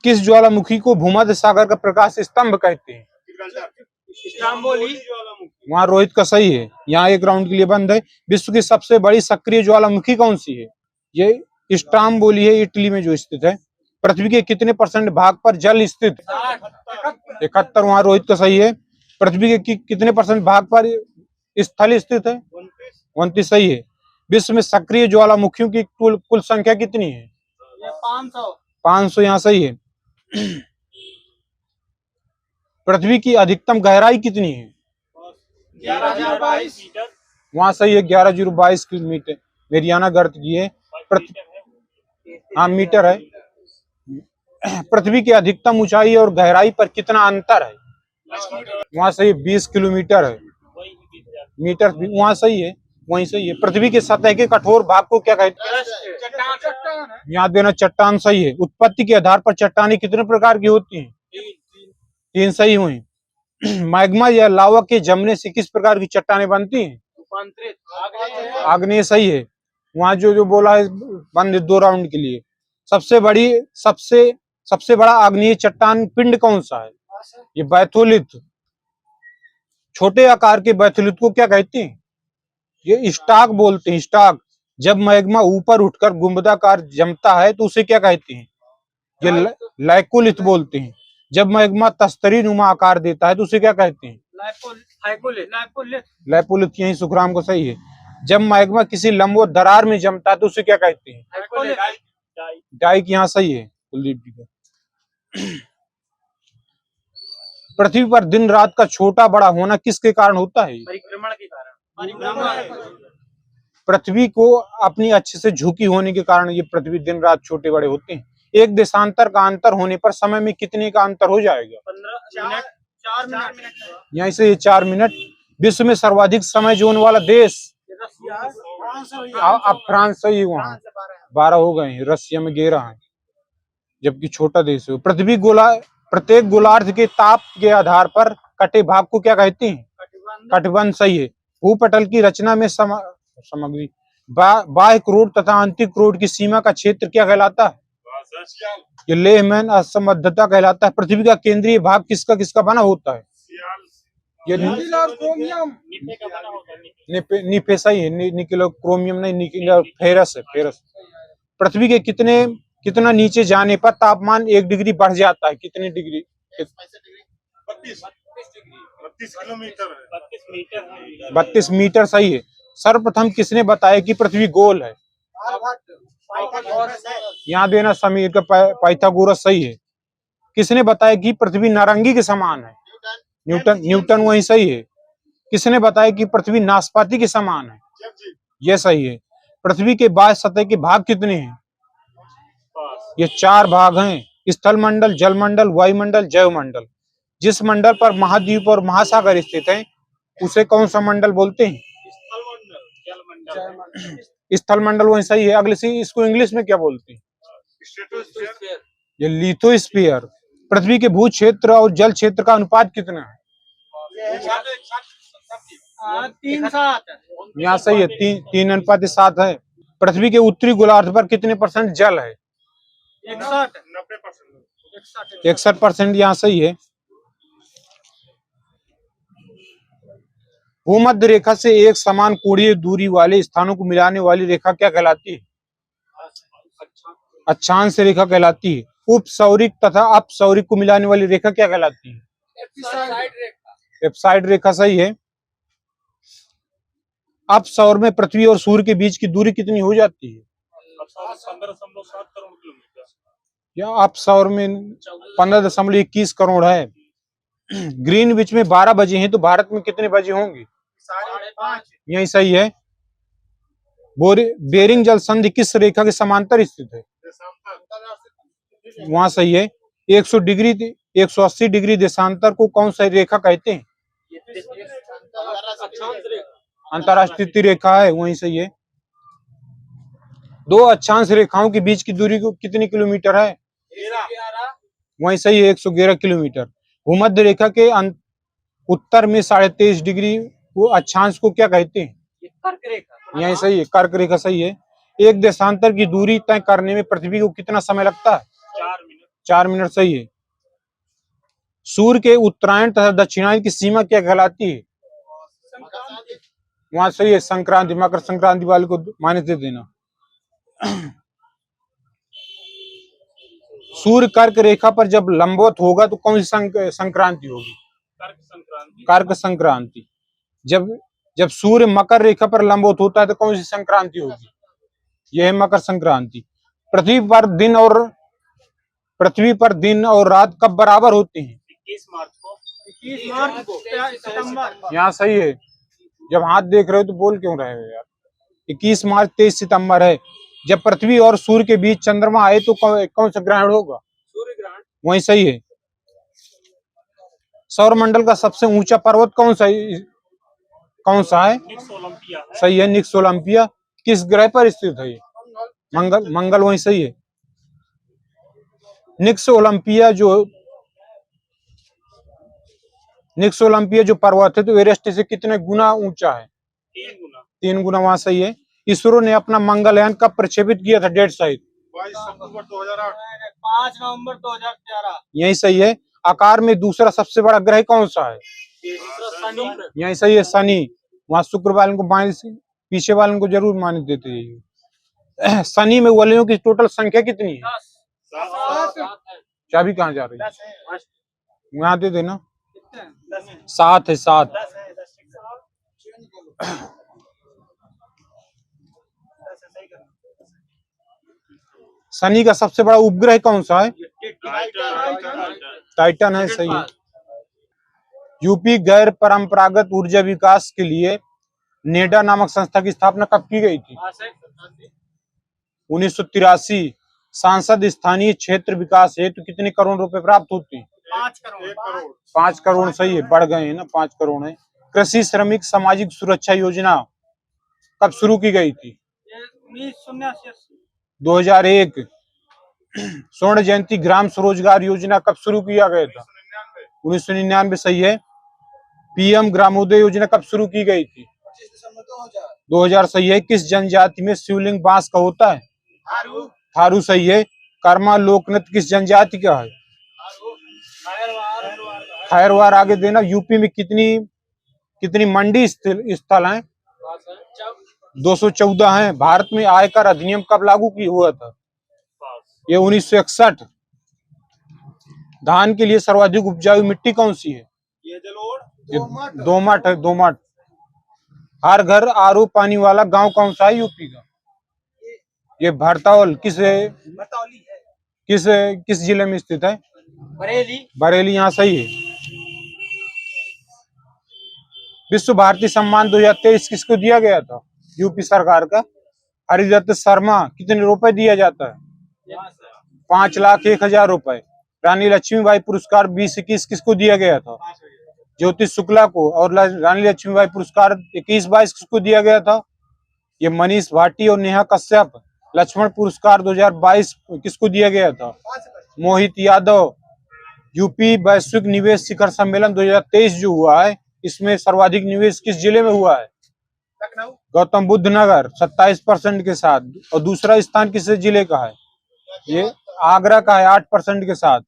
किस ज्वालामुखी को भूमध्य सागर का प्रकाश स्तंभ कहते हैं? वहाँ रोहित का सही है। यहाँ एक राउंड के लिए बंद है। विश्व की सबसे बड़ी सक्रिय ज्वालामुखी कौन सी है? ये स्ट्राम्बोली है, इटली में जो स्थित है। पृथ्वी के कितने % भाग पर जल स्थित है? 71। वहाँ रोहित का सही है। पृथ्वी के कितने % भाग पर स्थल स्थित है? 29 सही है। विश्व में सक्रिय ज्वालामुखियों की कुल संख्या कितनी है? 500 यहाँ सही है। पृथ्वी की अधिकतम गहराई कितनी है? 11,022 मीटर। वहां सही है, 11,022 किलोमीटर। मेरियाना गर्त की है। हाँ मीटर है। पृथ्वी की अधिकतम ऊंचाई और गहराई पर कितना अंतर है? वहां सही 20 किलोमीटर है। मीटर वहां सही है, वहीं सही है। पृथ्वी की सतह के कठोर भाग को क्या कहते हैं? यहाँ देना चट्टान सही है। उत्पत्ति के आधार पर चट्टानें कितने प्रकार की होती हैं? 3 सही हुई। मैग्मा या लावा के जमने से किस प्रकार की चट्टानें बनती हैं? आग्नेय सही है। वहां जो जो बोला है बंद 2 राउंड के लिए। सबसे बड़ा आग्नेय चट्टान पिंड कौन सा है? ये बैथोलिथ। छोटे आकार के बैथोलिथ को क्या कहते हैं? ये स्टाक बोलते हैं, स्टाक। जब मैग्मा ऊपर उठकर गुंबदाकार जमता है तो उसे क्या कहते हैं? ये लाइकोलिथ बोलते हैं। जब मैग्मा तस्तरी नुमा आकार देता है तो उसे क्या कहते हैं? लाइपोलिथ। यही सुखराम को सही है। जब मैग्मा किसी लंबवत दरार में जमता है तो उसे क्या कहते हैं? डाइक। यहाँ सही है कुलदीप जी का। पृथ्वी पर दिन रात का छोटा बड़ा होना किसके कारण होता है? परिक्रमण के कारण। पृथ्वी को अपनी अच्छे से झुकी होने के कारण ये पृथ्वी दिन रात छोटे बड़े होते हैं। एक देशांतर का अंतर होने पर समय में कितने का अंतर हो जाएगा? 4 मिनट। यहाँ से ये 4 मिनट। विश्व में सर्वाधिक समय जोन वाला देश? अब फ्रांस सही है। वहाँ 12 हो गए। रसिया में 11 है, जबकि छोटा देश है। प्रत्येक गोलार्ध के ताप के आधार पर कटे भाग को क्या कहते हैं? कटिबंध सही है। भूपटल की रचना में सामग्री बाह्य क्रोड तथा आंतरिक क्रोड की सीमा का क्षेत्र क्या कहलाता है? ये लेहमैन असंबद्धता कहलाता है। पृथ्वी का केंद्रीय भाग किसका किसका बना होता है? ये निफे सही है। निकेल क्रोमियम नहीं, निकेल फेरस है। फेरस। पृथ्वी के कितना नीचे जाने पर तापमान 1 डिग्री बढ़ जाता है? कितने डिग्री? 32 मीटर सही है। सर्वप्रथम किसने बताया कि पृथ्वी गोल है? यहाँ देना समीर का पाइथागोरस सही है। किसने बताया कि पृथ्वी नारंगी के समान है? न्यूटन वही सही है। किसने बताया कि पृथ्वी नाशपाती के समान है? यह सही है। पृथ्वी के बाह्य सतह के भाग कितने हैं? ये 4 भाग हैं। स्थल मंडल, जल मंडल, वायुमंडल, जैवमंडल। जिस मंडल पर महाद्वीप और महासागर स्थित हैं उसे कौन सा मंडल बोलते हैं? स्थल मंडल वही सही है। अगले से इसको इंग्लिश में क्या बोलते हैं? ये लिथोस्फीयर। पृथ्वी के भू क्षेत्र और जल क्षेत्र का अनुपात कितना है? 3:7। यहाँ सही है। 3:7 है। पृथ्वी के उत्तरी गोलार्ध पर कितने % जल है? 61%। यहाँ सही है। भूमध्य रेखा से एक समान कोणीय दूरी वाले स्थानों को मिलाने वाली रेखा क्या कहलाती है? अक्षांश रेखा कहलाती है। उपसौरिक तथा अपसौरिक को मिलाने वाली रेखा क्या कहलाती है? एप्साइड रेखा सही है। अपसौर में पृथ्वी और सूर्य के बीच की दूरी कितनी हो जाती है? 15.7 करोड़ किलोमीटर। या अपसौर में 15.21 करोड़ है। ग्रीनविच में 12 बजे हैं तो भारत में कितने बजे होंगे? 5:30। यही सही है। बेरिंग जल संधि किस रेखा के समांतर स्थित है? वहां सही है। 180 डिग्री देशांतर को कौन सी रेखा कहते हैं? अंतरराष्ट्रीय रेखा है, वहीं सही है। 2 अक्षांश रेखाओं के बीच की दूरी को कितनी किलोमीटर है? 11। वहीं सही है, 111 किलोमीटर। भूमध्य रेखा के उत्तर में 23.5 डिग्री वो अक्षांश को क्या कहते हैं? कर्क रेखा। यही सही है, कर्क रेखा सही है। एक देशांतर की दूरी तय करने में पृथ्वी को कितना समय लगता है? 4 मिनट सही है। सूर्य के उत्तरायण तथा दक्षिणायन की सीमा क्या कहलाती है? वहां सही है, संक्रांति। मकर संक्रांति वाले को मान्य दे देना। सूर्य कर्क रेखा पर जब लंबवत होगा तो कौन सी संक्रांति होगी? कर्क संक्रांति। जब सूर्य मकर रेखा पर लंबवत होता है तो कौन सी संक्रांति होगी? यह है मकर संक्रांति। पृथ्वी पर दिन और रात कब बराबर होते हैं? 21 मार्च को। सितंबर। यहाँ सही है। जब हाथ देख रहे हो तो बोल क्यों रहे हो यार? 21 मार्च 23 सितंबर है। जब पृथ्वी और सूर्य के बीच चंद्रमा आए तो कौन सा ग्रहण होगा? सूर्य ग्रहण। वही सही है। सौरमंडल का सबसे ऊंचा पर्वत कौन सा है? निक्स ओलंपिया है। सही है, निक्स ओलंपिया। किस ग्रह पर स्थित है ये? मंगल वही सही है। निक्स ओलंपिया जो पर्वत है तो एवरेस्ट से कितने गुना ऊंचा है? 3 गुना। 3 गुना, वहां सही है। इसरो ने अपना मंगलयान कब प्रक्षेपित किया था? डेट सहित? 22 अक्टूबर 2008। 5 नवंबर 2011। यही सही है। आकार में दूसरा सबसे बड़ा ग्रह कौन सा है? शनि। यही सही है, शनि। वहां शुक्र वालों को पीछे वालों को जरूर मान देते हैं। शनि में वलयों की टोटल संख्या कितनी है? 10। चाबी कहाँ जा रही है? 10 है। यहाँ दे देना। 10 है। 7 है, 7। 10 है। 10 सही कर। शनि का सबसे बड़ा उपग्रह कौन सा है? टाइटन है, सही है। यूपी गैर परंपरागत ऊर्जा विकास के लिए नेडा नामक संस्था की स्थापना कब की गई थी? 1983। सांसद स्थानीय क्षेत्र विकास हेतु कितने करोड़ रुपए प्राप्त होती? 5 करोड़। 5 करोड़, सही है, बढ़ गए हैं ना, 5 करोड़ है। कृषि श्रमिक सामाजिक सुरक्षा योजना कब शुरू की गई थी? 2001। स्वर्ण जयंती ग्राम स्वरोजगार योजना कब शुरू किया गया था? 1999, सही है। पीएम ग्रामोदय योजना कब शुरू की गई थी? 2000, सही है। किस जनजाति में शिवलिंग बांस का होता है? थारू, सही है। कर्मा लोक नृत्य किस जनजाति का है? खैरवार। आगे देना। यूपी में कितनी मंडी स्थल हैं? 214 हैं। भारत में आयकर अधिनियम कब लागू हुआ था? ये 1961। धान के लिए सर्वाधिक उपजाऊ मिट्टी कौन सी है? ये जलोढ़। दोमट है, दोमट। हर घर आरओ पानी वाला गांव कौन सा है यूपी का? ये भरतौल। भरतौली है। किस जिले में स्थित है? बरेली। यहाँ सही है। विश्व भारती सम्मान 2023 किसको दिया गया था? यूपी सरकार का। हरिदत्त शर्मा। कितने रुपए दिया जाता है? 5,01,000 रुपए। रानी लक्ष्मीबाई पुरस्कार 2021 किसको दिया गया था? ज्योति शुक्ला को। और रानी लक्ष्मीबाई पुरस्कार 21-22 किसको दिया गया था? ये मनीष भाटी और नेहा कश्यप। लक्ष्मण पुरस्कार 2022 किसको दिया गया था? मोहित यादव। यूपी वैश्विक निवेश शिखर सम्मेलन 2023 जो हुआ है, इसमें सर्वाधिक निवेश किस जिले में हुआ है? लखनऊ। गौतम बुद्ध नगर 27% के साथ। और दूसरा स्थान किस जिले का है? ये आगरा का है 8% के साथ।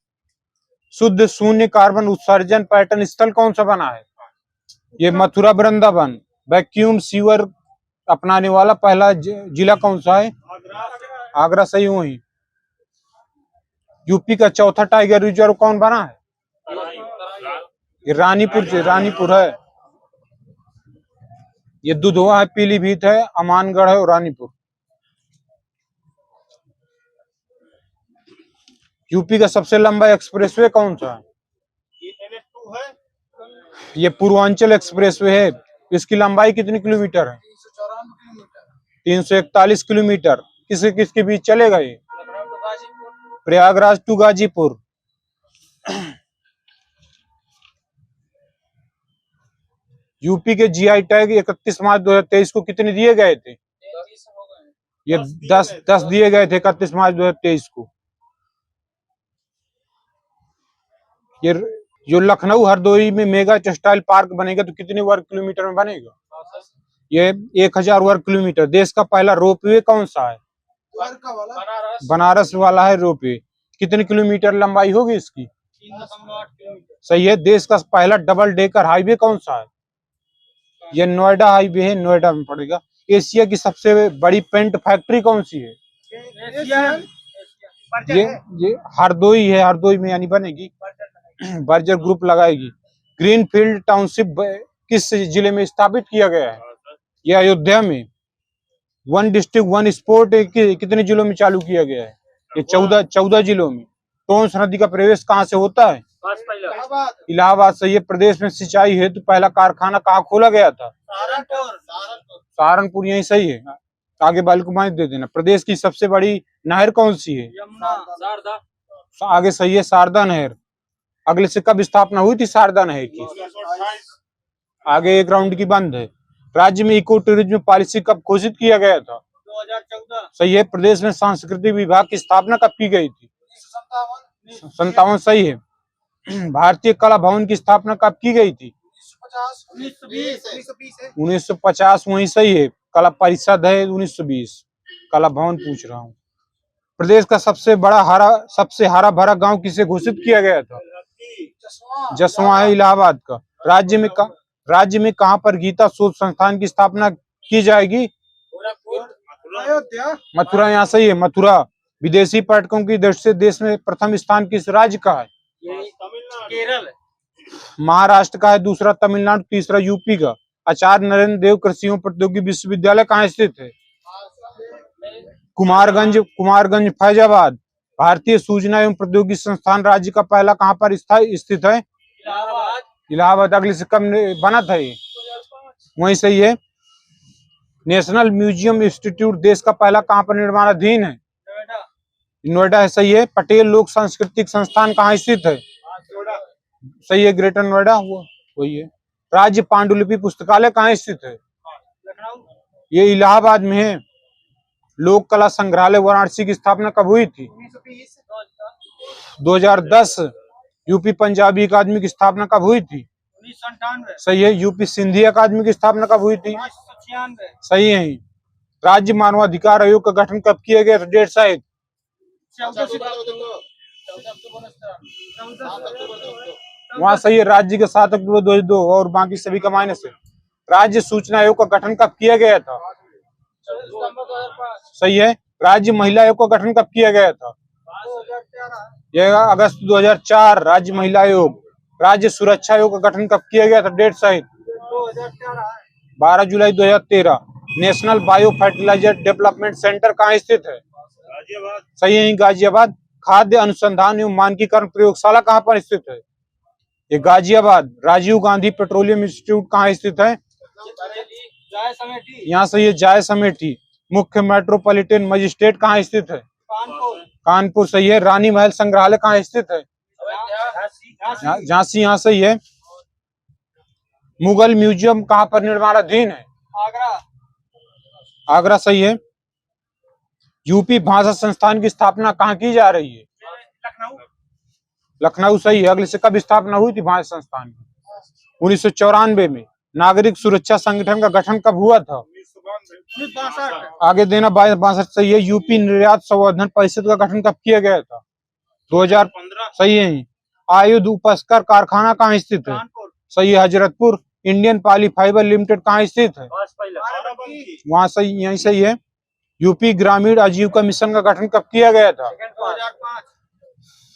शुद्ध शून्य कार्बन उत्सर्जन पर्यटन स्थल कौन सा बना है? ये मथुरा वृंदावन। वैक्यूम सीवर अपनाने वाला पहला जिला कौन सा है? आगरा, सही हुई। यूपी का चौथा टाइगर रिजर्व कौन बना है? ये रानीपुर है। ये दुधवा है, पीलीभीत है, अमानगढ़ है और रानीपुर। यूपी का सबसे लंबा एक्सप्रेसवे कौन सा है? ये NH2 है। ये पूर्वांचल एक्सप्रेसवे है। इसकी लंबाई कितनी किलोमीटर है? 341 किलोमीटर। किसके बीच चलेगा ये? प्रयागराज टू गाजीपुर। यूपी के जीआई टैग 31 मार्च 2023 को कितने दिए गए थे? ये 10 दिए गए थे 31 मार्च 2023 को। ये जो लखनऊ हरदोई में मेगा टेक्सटाइल पार्क बनेगा तो कितने वर्ग किलोमीटर में बनेगा? ये 1000 वर्ग किलोमीटर। देश का पहला रोपवे कौन सा है? बनारस वाला है रोपवे। कितने किलोमीटर लंबाई होगी इसकी? 3.8 किलोमीटर। सही है। देश का पहला डबल डेकर हाईवे कौन सा है? ये नोएडा हाईवे है, नोएडा में पड़ेगा। एशिया की सबसे बड़ी पेंट फैक्ट्री कौन सी है? ये हरदोई है, हरदोई में यानी बनेगी। बर्जर ग्रुप लगाएगी। ग्रीनफील्ड टाउनशिप किस जिले में स्थापित किया गया है? ये अयोध्या में। 1 डिस्ट्रिक्ट 1 स्पोर्ट कितने जिलों में चालू किया गया है? ये 14 जिलों में। टोंस नदी का प्रवेश कहाँ से होता है? इलाहाबाद। सही है। प्रदेश में सिंचाई हेतु पहला कारखाना कहाँ खोला गया था? सहारनपुर। सहारनपुर, यही सही है। आगे बालकुमारी दे देना। प्रदेश की सबसे बड़ी नहर कौन सी है? यमुना, शारदा, आगे सही है, शारदा नहर। अगले से कब स्थापना हुई थी शारदा नहर की? आगे एक राउंड की बंद है। राज्य में इको टूरिज्म पॉलिसी कब घोषित किया गया था? 2014, सही है। प्रदेश में सांस्कृतिक विभाग की स्थापना कब की गई थी? 57 सही है। भारतीय कला भवन की स्थापना कब की गई थी? 1920, 1950 वही सही है। कला परिषद है 1920। कला भवन पूछ रहा हूँ। प्रदेश का सबसे हरा भरा गांव किसे घोषित किया गया था? जसवां है इलाहाबाद का। राज्य में कहां पर गीता शोध संस्थान की स्थापना की जाएगी? अयोध्या, मथुरा, यहाँ सही है, मथुरा। विदेशी पर्यटकों की दृष्टि से देश में प्रथम स्थान किस राज्य का है? केरल, महाराष्ट्र का है, दूसरा तमिलनाडु, तीसरा यूपी का। आचार्य नरेंद्र देव कृषि एवं प्रौद्योगिकी विश्वविद्यालय कहाँ स्थित है? कुमारगंज फैजाबाद। भारतीय सूचना एवं प्रौद्योगिकी संस्थान राज्य का पहला कहाँ पर स्थित है? इलाहाबाद, इलाहाबाद। अगले से कब बना था ये? वही सही है। नेशनल म्यूजियम इंस्टीट्यूट देश का पहला कहाँ पर निर्माणाधीन है? नोएडा, नोएडा है, सही है। पटेल लोक सांस्कृतिक संस्थान कहाँ स्थित है? सही है, ग्रेटर नोएडा हुआ, वही है। राज्य पांडुलिपि पुस्तकालय कहाँ स्थित है? लखनऊ, ये इलाहाबाद में है। लोक कला संग्रहालय वाराणसी की स्थापना कब हुई थी? 1920, 2010। यूपी पंजाबी अकादमी की स्थापना कब हुई थी? 1998, सही है। यूपी सिंधी अकादमी की स्थापना कब हुई थी? 1996, सही है। राज्य मानवाधिकार आयोग का गठन कब किया गया? डेट शायद 14 वहाँ सही है। राज्य के 7 अक्टूबर 2002 और बाकी सभी का माइनस है। राज्य सूचना आयोग का गठन कब किया गया था? सितंबर 2005, सही है। राज्य महिला आयोग का गठन कब किया गया था? 2011, यह अगस्त 2004। राज्य महिला आयोग। राज्य सुरक्षा आयोग का गठन कब किया गया था? डेट शायद 2013 है, 12 जुलाई 2013। National bio fertiliser development centre कहाँ स्थित है? गाजियाबाद, सही है, गाजियाबाद। खाद्य अनुसंधान एवं मानकीकरण प्रयोगशाला कहाँ पर स्थित है? ये गाजियाबाद। राजीव गांधी पेट्रोलियम इंस्टीट्यूट कहाँ स्थित है? जाय समेटी, यहाँ से ये जाय समेटी। मुख्य मेट्रोपॉलिटन मजिस्ट्रेट कहाँ स्थित है? कानपुर, कानपुर, सही है। रानी महल संग्रहालय कहाँ स्थित है? झांसी, झांसी, यहाँ सही है। मुगल म्यूजियम कहाँ पर निर्माणाधीन है? आगरा, आगरा, सही है। यूपी भाषा संस्थान की स्थापना कहाँ की जा रही है? लखनऊ, लखनऊ, सही है। अगले से कब स्थापना हुई थी भाषा संस्थान की? 1994 में। नागरिक सुरक्षा संगठन का गठन कब हुआ था? 1962, आगे देना 62, सही है। यूपी निर्यात संवर्धन परिषद का गठन कब किया गया था? 2015, सही है। आयुध उपस्कर कारखाना कहाँ स्थित है? कानपुर, सही है, Hazratpur. Indian poly fibre limited कहाँ स्थित है? बाराबंकी, वहाँ सही, यही सही है। यूपी ग्रामीण आजीविका मिशन का गठन कब किया गया था? 2005,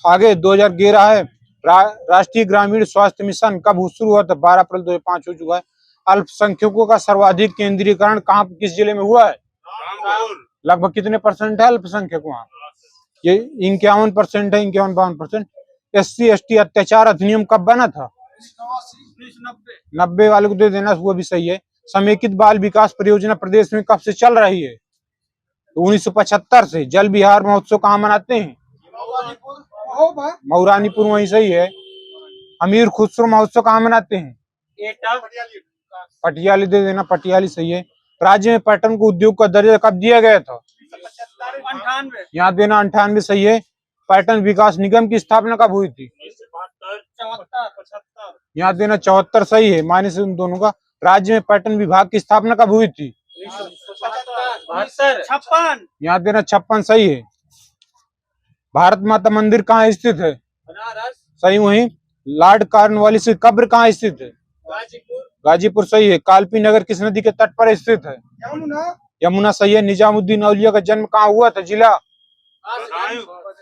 आगे 2011 है। राष्ट्रीय ग्रामीण स्वास्थ्य मिशन कब शुरू हुआ था? 12 अप्रैल 2005 हो चुका है। अल्पसंख्यकों का सर्वाधिक केंद्रीकरण कहाँ, किस जिले में हुआ है? लगभग कितने परसेंट है अल्पसंख्यक वहाँ? ये 51% है, 51-52%। SC/ST अत्याचार अधिनियम कब बना था? 1990, 90 वाले को दे देना, वो भी सही है। समेकित बाल विकास परियोजना प्रदेश में कब से चल रही है? 1975 से। जल विहार महोत्सव कहाँ मनाते हैं? मऊरानीपुर, वही सही है। अमीर खुसरो महोत्सव कहाँ मनाते हैं? एटा, पटियाली दे देना, पटियाली, सही है। राज्य में पर्यटन को उद्योग का दर्जा कब दिया गया था? 98, यहाँ देना 98, सही है। पर्यटन विकास निगम की स्थापना कब हुई थी? 74, 75, यहाँ देना 74, सही है। माइनस उन दोनों का। राज्य में पर्यटन विभाग की स्थापना कब हुई थी? 1975, 56, यहाँ देना 56, सही है। भारत माता मंदिर कहाँ स्थित है? बनारस, सही वही। लॉर्ड कॉर्नवालिस की कब्र कहाँ स्थित है? गाजीपुर, गाजीपुर, सही है। कालपी नगर किस नदी के तट पर स्थित है? यमुना, यमुना, सही है। निजामुद्दीन औलिया का जन्म कहाँ हुआ था? जिला?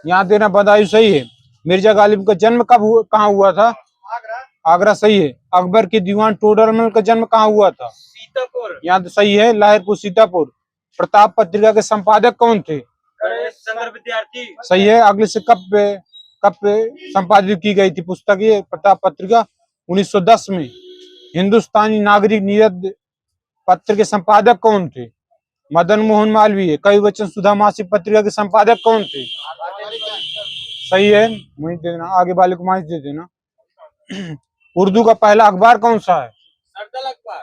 यहाँ देना बदायूं, सही है। मिर्जा गालिब का जन्म कहाँ हुआ था? आगरा, आगरा, सही है। अकबर के दीवान टोडरमल का जन्म कहाँ हुआ था? सीतापुर, यहाँ सही है, लाहिरपुर, सीतापुर। प्रताप पत्रिका के संपादक कौन थे? गणेश चंद्र विद्यार्थी, सही है। अगले से कब संपादित की गई थी पुस्तक ये प्रताप पत्रिका? 1910 में। हिंदुस्तानी नागरिक नियत पत्र के संपादक कौन थे? मदन मोहन मालवीय। कवि वचन सुधा मासिक पत्रिका के संपादक कौन थे? सही है, वही दे देना, आगे वाले को माइक दे देना। उर्दू का पहला अखबार कौन सा है?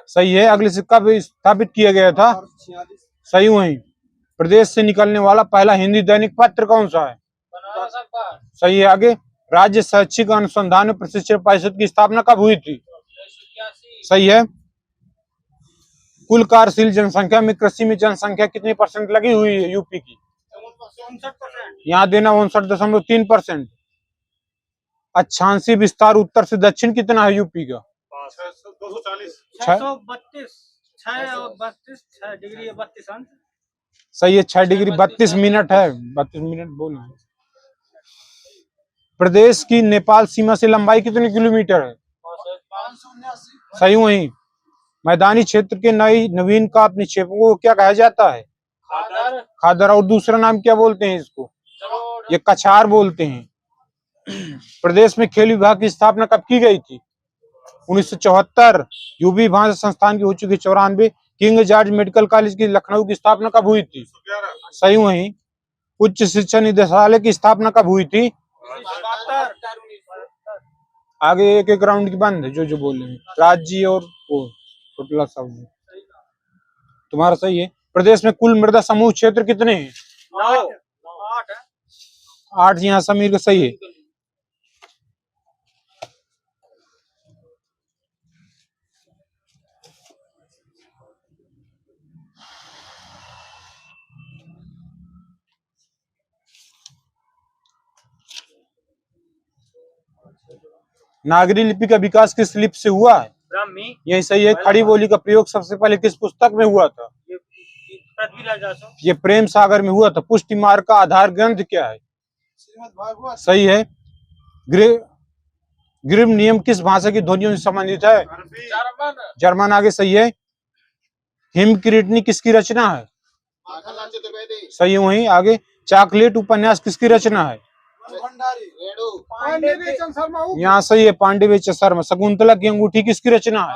सही है। अगले से कब स्थापित किया गया था? सही वही। प्रदेश से निकलने वाला पहला हिंदी दैनिक पत्र कौन सा है? सही है। आगे, राज्य शैक्षिक अनुसंधान और प्रशिक्षण परिषद की स्थापना कब हुई थी? सही है। कुल कार्यशील जनसंख्या में कृषि में जनसंख्या कितनी % लगी हुई है यूपी की? 59%। यहाँ देना 59.3%। अक्षांशीय विस्तार उत्तर से दक्षिण कितना है यूपी का? 632 डिग्री 32 अंश। सही है। 6 डिग्री 32 मिनट है। 32 मिनट बोलो। प्रदेश की नेपाल सीमा से लंबाई कितने किलोमीटर है? 579। सही वही। मैदानी क्षेत्र के नवीन काप निक्षेपों को क्या कहा जाता है? खादर। और दूसरा नाम क्या बोलते हैं इसको? ये कछार बोलते हैं। प्रदेश में खेल विभाग की स्थापना कब की गई थी? 1974। यूपी भाषा संस्थान की हो चुकी 94। किंग जॉर्ज मेडिकल कॉलेज की लखनऊ की स्थापना कब हुई थी? सही वही। उच्च शिक्षा निदेशालय की स्थापना कब हुई थी? आगे एक एक राउंड की बंद है, जो बोल रहे हैं राज्य और वो टोटला सब। तुम्हारा सही है। प्रदेश में कुल मृदा समूह क्षेत्र कितने हैं? 8। यहाँ समीर का सही है। नागरी लिपि का विकास किस लिपि से हुआ है? ब्राह्मी। यही सही है। खड़ी बोली का प्रयोग सबसे पहले किस पुस्तक में हुआ था? ये प्रेम सागर में हुआ था। पुष्टि मार्ग का आधार ग्रंथ क्या है? सही है। ग्रीव नियम किस भाषा की ध्वनियों से संबंधित है? जर्मन। आगे सही है। हिमकिरीटनी किसकी रचना है? सही है वही। आगे, चॉकलेट उपन्यास किसकी रचना है? यहाँ सही है, पांडे शर्मा। शकुंतला की अंगूठी किसकी रचना है?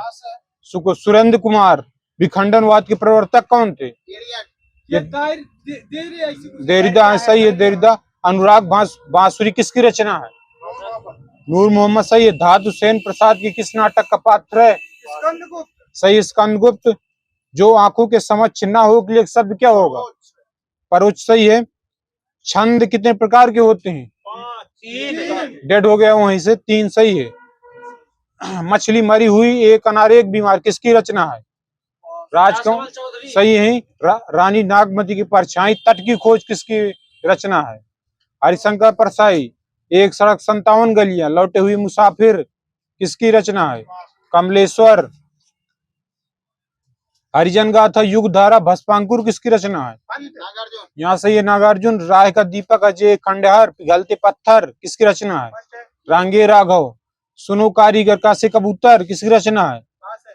सुरेंद्र कुमार। विखंडनवाद के प्रवर्तक कौन थे? देरिदा। सही है, देरिदा। अनुराग बांसुरी किसकी रचना है? नूर मोहम्मद। सही है। धातु सेन प्रसाद की किस नाटक का पात्र है? सही, स्कंदगुप्त। जो आंखों के समक्ष न हो के लिए शब्द क्या होगा? परोक्ष। सही है। छंद कितने प्रकार के होते हैं? 3। डेड हो गया वहीं से। 3 सही है। मछली मरी हुई, एक अनार एक बीमार किसकी रचना है? राजकमल। सही है। रानी नागमती की परछाई तट की खोज किसकी रचना है? हरिशंकर परसाई। एक सड़क 57 गलियां, लौटे हुए मुसाफिर किसकी रचना है? कमलेश्वर। हरिजन गाथा युग धारा भस्मांकुर किसकी रचना है? यहाँ सही है, नागार्जुन। राय का दीपक अजय खंडहर पिघलते पत्थर किसकी रचना है? रांगे राघव। सुनो कारीगर का से कबूतर किसकी रचना है?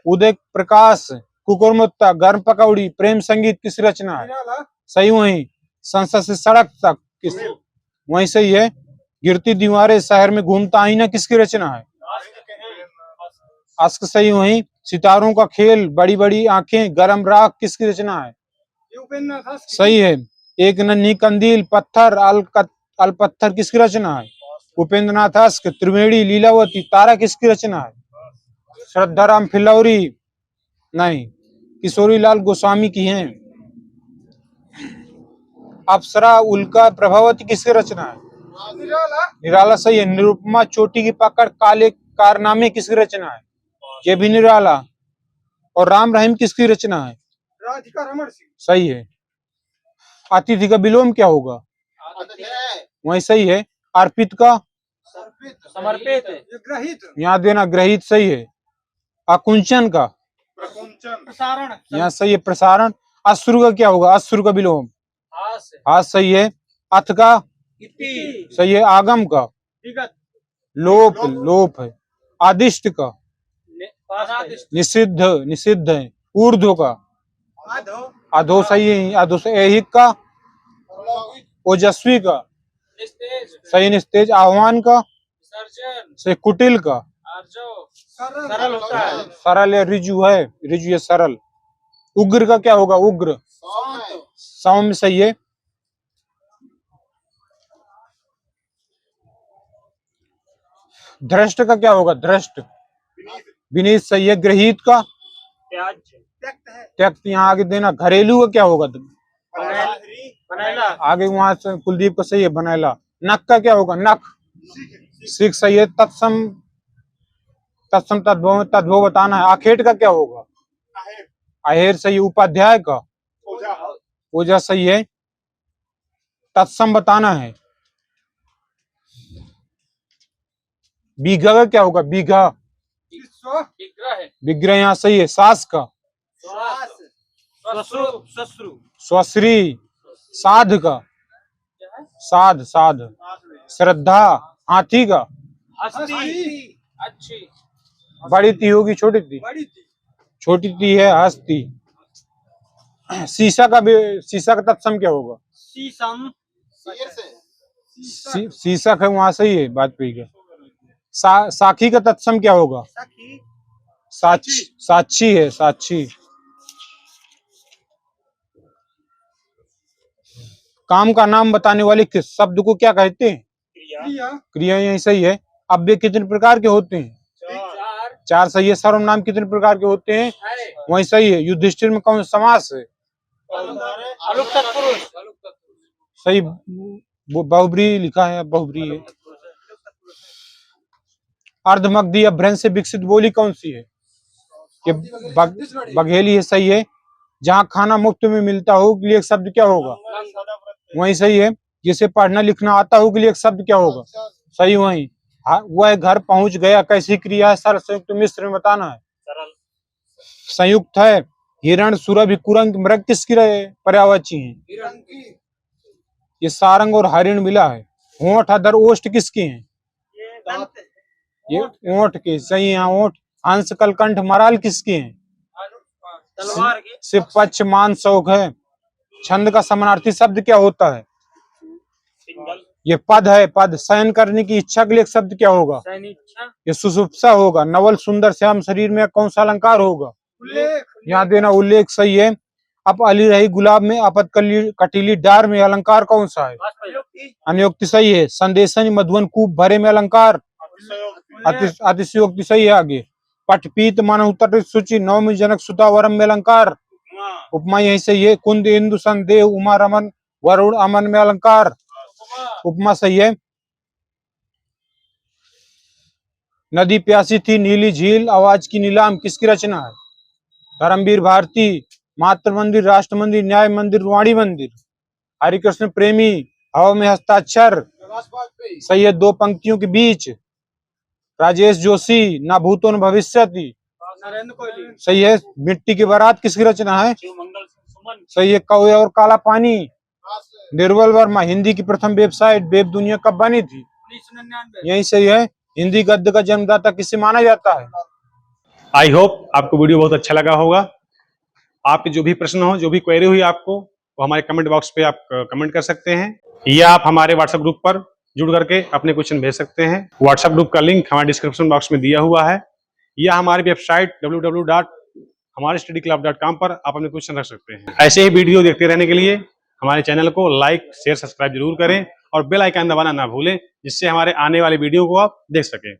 उदय प्रकाश। कुकुरमुत्ता, गर्म पकौड़ी, प्रेम संगीत किसकी रचना है? सही वही। संसद से सड़क तक किस वही सही है। गिरती दीवारें शहर में घूमता आईना किसकी रचना है? अश्क। सही वही। सितारों का खेल, बड़ी बड़ी आंखें, गरम राख किसकी रचना है? सही है। एक नन्ही कंदील, पत्थर, अल पत्थर किसकी रचना है? उपेंद्र नाथ अश्क। त्रिवेणी, लीलावती, तारा किसकी रचना है? श्रद्धाराम फिलौरी नहीं, किशोरी लाल गोस्वामी की हैं। अप्सरा, उल्का, प्रभावती किसकी रचना है? निराला। सही है। निरुपमा, चोटी की पकड़, काले कारनामे किसकी रचना है? ये भी निराला। और राम रहीम किसकी रचना है? राधिका रमण सिंह। सही है। अतिथि का विलोम क्या होगा? वही सही है। अर्पित का समर्पित। ग्रहित। यहाँ देना ग्रहित। सही है। अकुंचन का प्रसारण। यहाँ सही है, प्रसारण। अश्रु का क्या होगा? अश्रु का विलोम हास। सही है। अथ का सही है। आगम का विगत। लोप लोप है। आदिष्ट का निषिद्ध निषिद्ध है। ऊर्ध्व का अधो। सही है। अधो से ऐहिक का ओजस्वी का सही। निस्तेज। आह्वान का सही। कुटिल का सरल होता है। सरल है। रिजु है, रिजु है सरल। उग्र का क्या होगा? उग्र सौम्य सही है। धृष्ट का क्या होगा? धृष्ट। विनीत सही है। गृहीत का? प्याज। त्यक्त यहाँ आगे देना। घरेलू का क्या होगा? बनैला। आगे वहां से कुलदीप का सही है, बनैला। नख का क्या होगा? नख। सिख सही है। तत्सम, तत्सम तद्भव, तद्भव बताना है। आखेट का क्या होगा? आहेर सही है। उपाध्याय का? ओझा सही है। तत्सम बताना है। बीघा का क्या होगा? बीघा। विग्रह यहाँ सही है। सास का? स्वश्री। साध का? साध, साध। श्रद्धा। हाथी का? अच्छी। बड़ी ती होगी, छोटी ती? छोटी ती है। हस्ती। शीशा का भी, शीशा का तत्सम क्या होगा? शीशम। शीशक है, वहां सही है। वाजपेयी का। साखी का तत्सम क्या होगा? साक्षी। साक्षी है। साक्षी। काम का नाम बताने वाले किस शब्द को क्या कहते हैं? क्रिया। यही सही है। अव्यय कितने प्रकार के होते हैं? चार सही है। सर्वनाम कितने प्रकार के होते हैं? वही सही है। युधिष्ठिर में कौन सा समास है? सही। वो बहुब्री लिखा है, बहुब्री है। अर्धमगधी अभ्रंश से विकसित बोली कौन सी है? कि बघेली है। सही है। जहाँ खाना मुफ्त में मिलता हो के लिए एक शब्द क्या होगा? वही सही है। जिसे पढ़ना लिखना आता हो के लिए एक शब्द क्या होगा? सही वही। वह घर पहुंच गया कैसी क्रिया है? सरल संयुक्त मिश्र में बताना है। संयुक्त है। हिरण, सुरभि, कुरंग, मृग किसकी पर्यायवाची है? ये सारंग और हरिण मिला है। होंठ, अधर, ओष्ठ किसके हैं? ये ओंठ के। सही है। ओंठ। हंस, कलकंठ, मराल किसके हैं? तलवार के। सिर्फ पक्ष, मान, शौक है। छंद का समानार्थी शब्द क्या होता है? ये पद है। पद। शयन करने की इच्छा के लिए एक शब्द क्या होगा? ये सुषुप्सा होगा। नवल, सुंदर, श्याम शरीर में कौन सा अलंकार होगा? यहाँ देना। उल्लेख सही है। अब अली रही गुलाब में अपत कटीली डार में अलंकार कौन सा है? अनुयोक्ति सही है। संदेशन, मधुवन, कूप भरे में अलंकार? अतिशयोक्ति सही है। आगे पटपीत, मन, उत्तर, सूचि, नवमी, जनक, सुता, वरम में अलंकार? उपमा यही सही है। कुंद, इंदु, संदेह, उमा, रमन, वरुण, अमन में अलंकार? उपमा सही है। नदी प्यासी थी, नीली झील, आवाज की नीलाम किसकी रचना है? धर्मवीर भारती। मातृ मंदिर, राष्ट्र मंदिर, न्याय मंदिर, वाणी मंदिर? हरिकृष्ण प्रेमी। हवा में हस्ताक्षर? सही है। दो पंक्तियों के बीच? राजेश जोशी। ना भूतो न भविष्यति? सही है। मिट्टी की बारात किसकी रचना है? सही है। कौवे और काला पानी? निर्मल वर्मा। हिंदी की प्रथम वेबसाइट वेब दुनिया कब बनी थी? 1999। यही सही है। हिंदी गद्य का जन्मदाता किसे माना जाता है? आई होप आपको वीडियो बहुत अच्छा लगा होगा। आपके जो भी प्रश्न हो, जो भी क्वेरी हुई आपको, वो हमारे कमेंट बॉक्स पे आप कमेंट कर सकते हैं, या आप हमारे व्हाट्सएप ग्रुप पर जुड़ करके अपने क्वेश्चन भेज सकते हैं। व्हाट्सएप ग्रुप का लिंक हमारे डिस्क्रिप्शन बॉक्स में दिया हुआ है, या हमारी वेबसाइट www.हमारेstudyclub.com पर आप अपने क्वेश्चन रख सकते हैं। ऐसे ही वीडियो देखते रहने के लिए हमारे चैनल को लाइक, शेयर, सब्सक्राइब जरूर करें और बेल आइकन दबाना ना भूलें, जिससे हमारे आने वाले वीडियो को आप देख सकें।